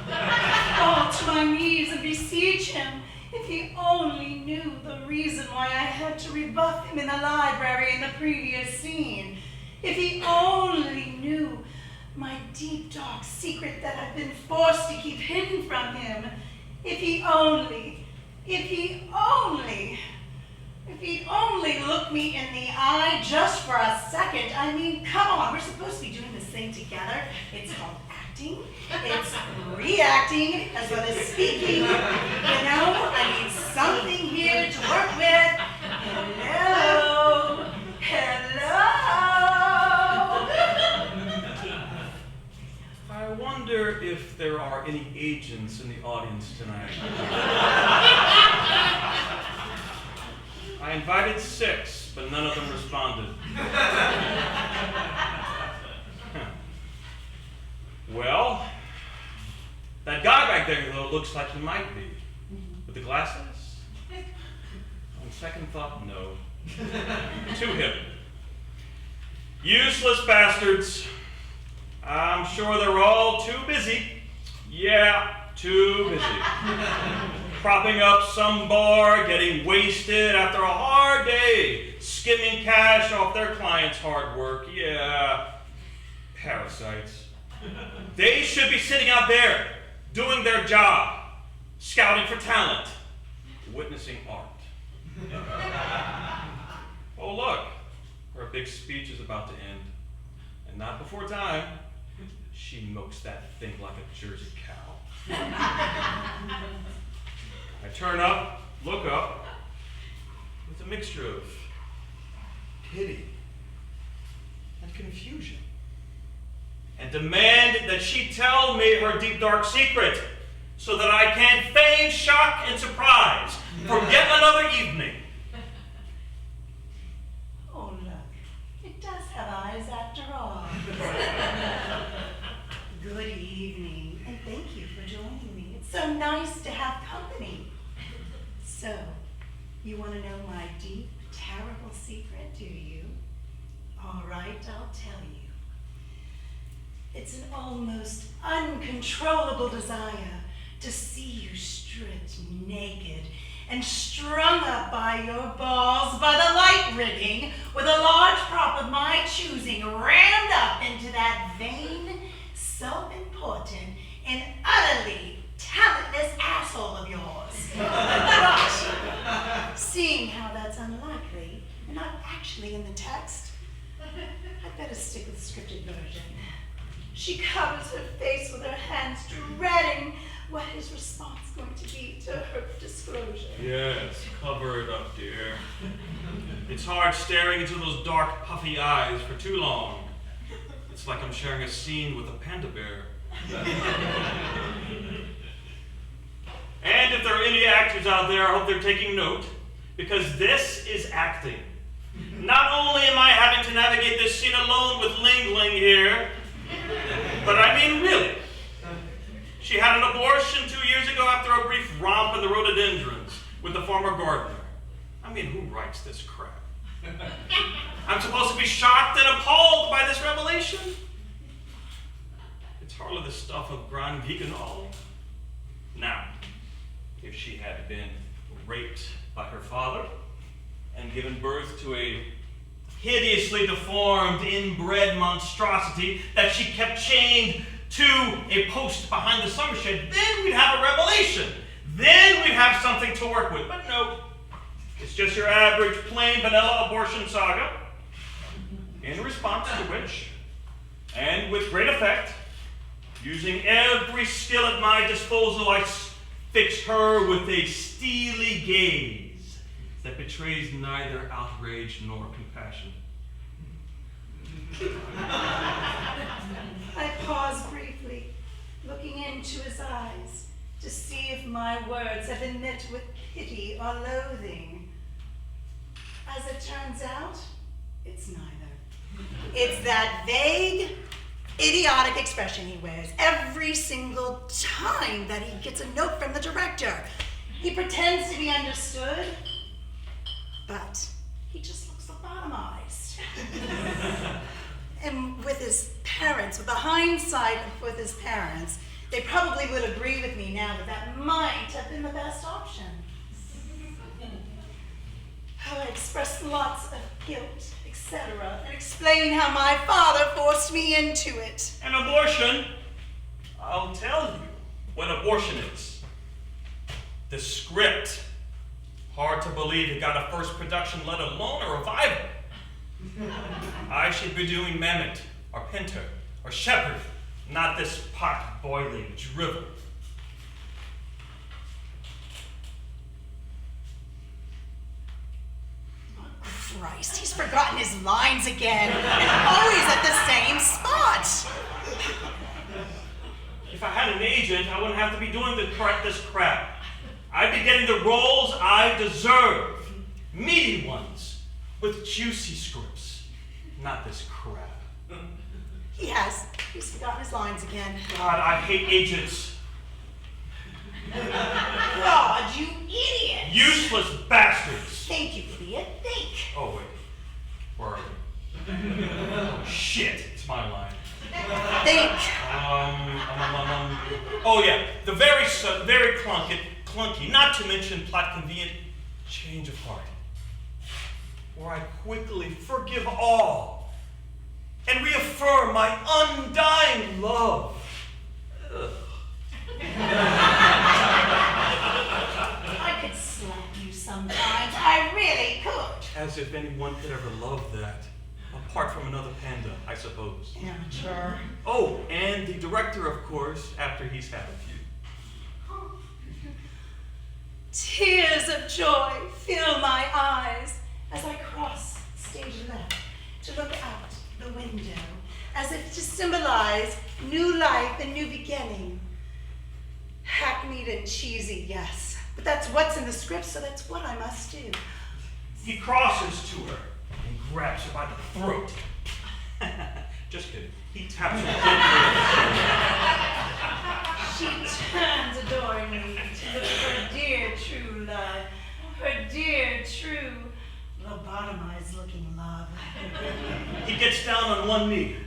M: Fall to my knees and beseech him. If he only knew the reason why I had to rebuff him in the library in the previous scene. If he only knew my deep, dark secret that I've been forced to keep hidden from him. If he'd only look me in the eye just for a second. I mean, come on, we're supposed to be doing this thing together. It's called acting. It's reacting as well as speaking. You know, I need something here to work with. Hello.
L: I wonder if there are any agents in the audience tonight. I invited 6, but none of them responded. Well, that guy back there, though, looks like he might be. With the glasses? On second thought, no. Too hip. Useless bastards. I'm sure they're all too busy. Yeah, too busy. Propping up some bar, getting wasted after a hard day, skimming cash off their clients' hard work. Yeah, parasites. They should be sitting out there, doing their job, scouting for talent, witnessing art. Oh look, her big speech is about to end. And not before time. She milks that thing like a Jersey cow. I turn up, look up, with a mixture of pity and confusion, and demand that she tell me her deep dark secret so that I can feign shock and surprise for yet another evening.
M: Oh, look. It does have eyes after all. Good evening, and thank you for joining me. It's so nice to have company. So, you want to know my deep, terrible secret, do you? All right, I'll tell you. It's an almost uncontrollable desire to see you stripped naked and strung up by your balls by the light rigging with a large prop of my choosing rammed up into that vain, self-important, and utterly talentless asshole of yours. But, seeing how that's unlikely and not actually in the text, I'd better stick with the scripted version. She covers her face with her hands, dreading what his response is going to be to her disclosure.
L: Yes, cover it up, dear. It's hard staring into those dark, puffy eyes for too long. It's like I'm sharing a scene with a panda bear. And if there are any actors out there, I hope they're taking note, because this is acting. Not only am I having to navigate this scene alone with Ling Ling here, but I mean really. She had an abortion 2 years ago after a brief romp in the rhododendrons with the former gardener. I mean, who writes this crap? I'm supposed to be shocked and appalled by this revelation? It's hardly the stuff of Grand Guignol. Now, if she had been raped by her father and given birth to a hideously deformed, inbred monstrosity that she kept chained to a post behind the summer shed, then we'd have a revelation. Then we'd have something to work with. But no, it's just your average plain vanilla abortion saga, in response to which, and with great effect, using every skill at my disposal, I fix her with a steely gaze that betrays neither outrage nor compassion.
M: I pause briefly, looking into his eyes to see if my words have been met with pity or loathing. As it turns out, it's neither. It's that vague, idiotic expression he wears every single time that he gets a note from the director. He pretends to be understood, but he just looks lobotomized. And with his parents, with the hindsight with his parents, they probably would agree with me now that might have been the best option. How I expressed lots of guilt, etc., and explain how my father forced me into it.
L: An abortion, I'll tell you what abortion is. The script. Hard to believe it got a first production, let alone a revival. I should be doing Mehmet, or Pinter, or Shepherd, not this pot-boiling drivel.
M: Christ, he's forgotten his lines again, and always at the same spot.
L: If I had an agent, I wouldn't have to be doing this crap. I'd be getting the roles I deserve. Meaty ones, with juicy scripts, not this crap.
M: He's forgotten his lines again.
L: God, I hate agents.
M: God, you idiot!
L: Useless bastards.
M: Think, you idiot, think.
L: Oh, wait. Where are we? Oh, shit. It's my line.
M: Think.
L: Oh, yeah. The very clunky, not to mention plot convenient change of heart. Where I quickly forgive all and reaffirm my undying love. Ugh.
M: I could slap you sometimes. I really could.
L: As if anyone could ever love that. Apart from another panda, I suppose.
M: Amateur.
L: Oh, and the director, of course, after he's had a few.
M: Tears of joy fill my eyes as I cross stage left to look out the window, as if to symbolize new life and new beginning. Hackneyed and cheesy, yes, but that's what's in the script, so that's what I must do.
L: He crosses to her and grabs her by the throat. Just kidding. He taps her gently.
M: She turns adoringly to look at her dear true love, her dear true lobotomized looking love.
L: He gets down on one knee,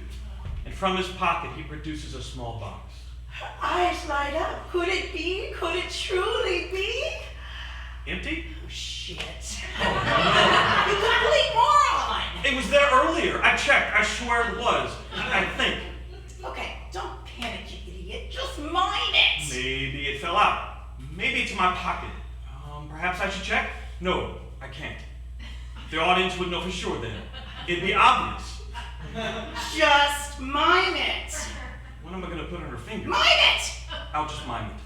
L: and from his pocket he produces a small box.
M: Her eyes light up. Could it be? Could it truly be?
L: Empty?
M: Oh, shit. You complete moron!
L: It was there earlier. I checked. I swear it was. I think.
M: Okay, don't panic, you idiot. Just mine it.
L: Maybe it fell out. Maybe it's in my pocket. Perhaps I should check? No, I can't. The audience would know for sure then. It'd be obvious.
M: Just mine it.
L: When am I going to put on her finger?
M: Mine it!
L: I'll just mime it.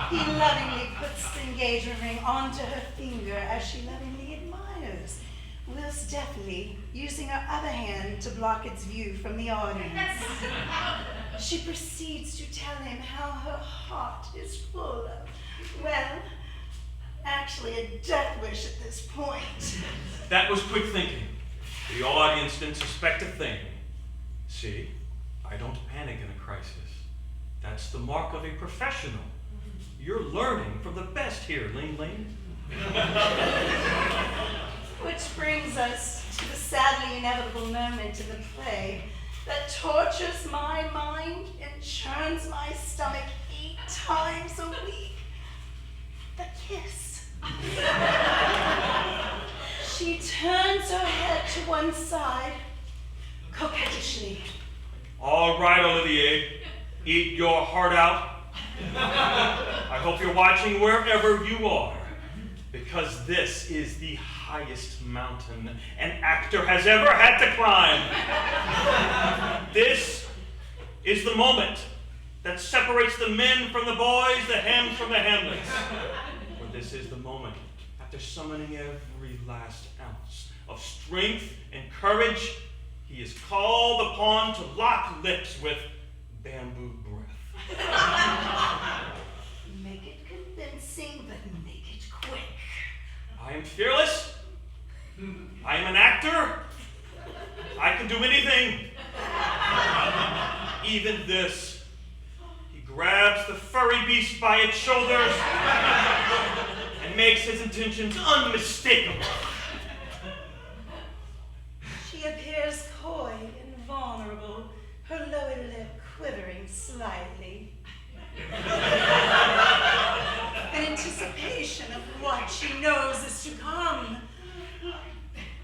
M: He lovingly puts the engagement ring onto her finger as she lovingly admires, whilst deftly using her other hand to block its view from the audience. She proceeds to tell him how her heart is full of, well, actually a death wish at this point.
L: That was quick thinking. The audience didn't suspect a thing. See, I don't panic in a crisis. That's the mark of a professional. You're learning from the best here, Ling Ling.
M: Which brings us to the sadly inevitable moment in the play that tortures my mind and churns my stomach 8 times a week. The kiss. She turns her head to one side, coquettishly.
L: All right, Olivier. Eat your heart out. I hope you're watching wherever you are, because this is the highest mountain an actor has ever had to climb. This is the moment that separates the men from the boys, the Hems from the Hamlets. For this is the moment, after summoning every last ounce of strength and courage, he is called upon to lock lips with bamboo breath.
M: Make it convincing, but make it quick.
L: I am fearless. I am an actor. I can do anything. Even this. He grabs the furry beast by its shoulders and makes his intentions unmistakable.
M: She appears coy and vulnerable, her lower lip quivering slightly. In anticipation of what she knows is to come.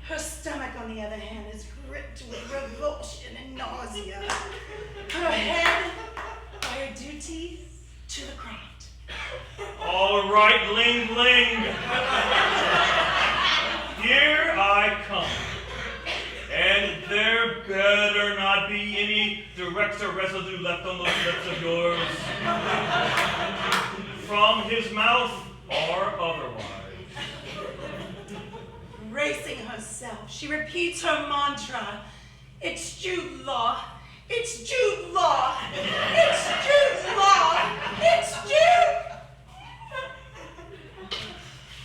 M: Her stomach, on the other hand, is gripped with revulsion and nausea. Her head, by her duty, to the ground.
L: All right, Ling Ling. Here I come. And there better not be any director residue left on those lips of yours. From his mouth or otherwise.
M: Bracing herself, she repeats her mantra. It's Jude Law. It's Jude Law. It's Jude Law. It's Jude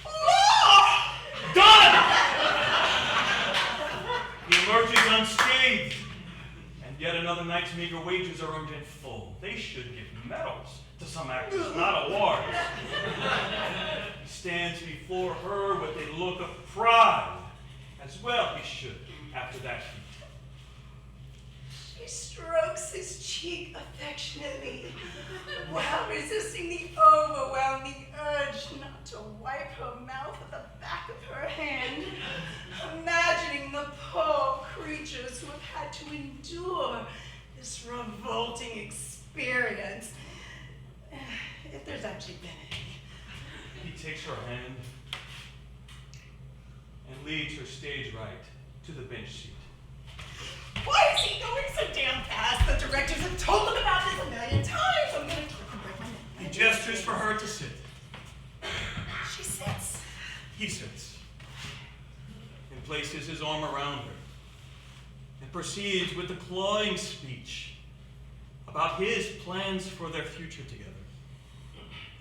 M: Law.
L: Done! He emerges unscathed. And yet another night's meager wages are earned in full. They should give medals to some actors, not awards. He stands before her with a look of pride, as well he should after that feat.
M: She strokes his cheek affectionately while resisting the overwhelming urge not to wipe her mouth with the back of her hand, imagining the poor creatures who have had to endure this revolting experience. If there's actually been any.
L: He takes her hand and leads her stage right to the bench seat.
M: Why is he going so damn fast? The directors have told him about this a million times. I'm gonna trip and break my neck.
L: He gestures for her to sit.
M: She sits.
L: He sits and places his arm around her and proceeds with the cloying speech about his plans for their future together,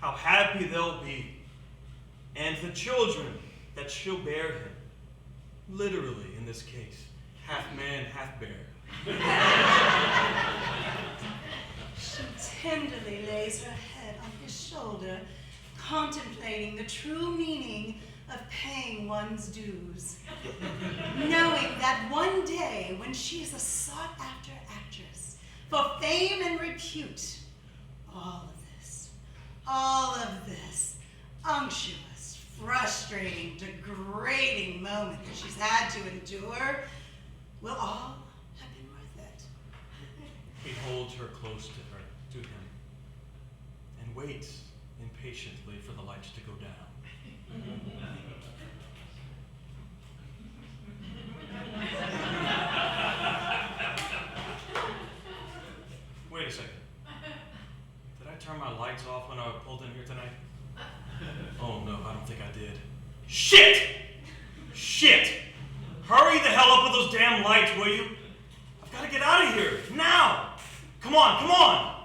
L: how happy they'll be, and the children that she'll bear him. Literally, in this case, half man, half bear.
M: She tenderly lays her head on his shoulder, contemplating the true meaning of paying one's dues. Knowing that one day, when she is a sought-after actress for fame and repute, all of this unctuous, frustrating, degrading moment that she's had to endure will all have been worth it.
L: He holds her close to him, and waits impatiently for the lights to go down. Wait a second. Did I turn my lights off when I pulled in here tonight? Oh no, I don't think I did. Shit! Shit! Hurry the hell up with those damn lights, will you? I've got to get out of here, now! Come on, come on!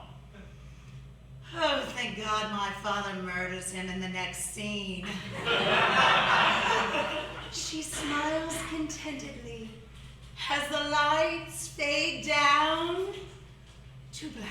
M: Oh, thank God my father murders him in the next scene. She smiles contentedly as the lights fade down to black.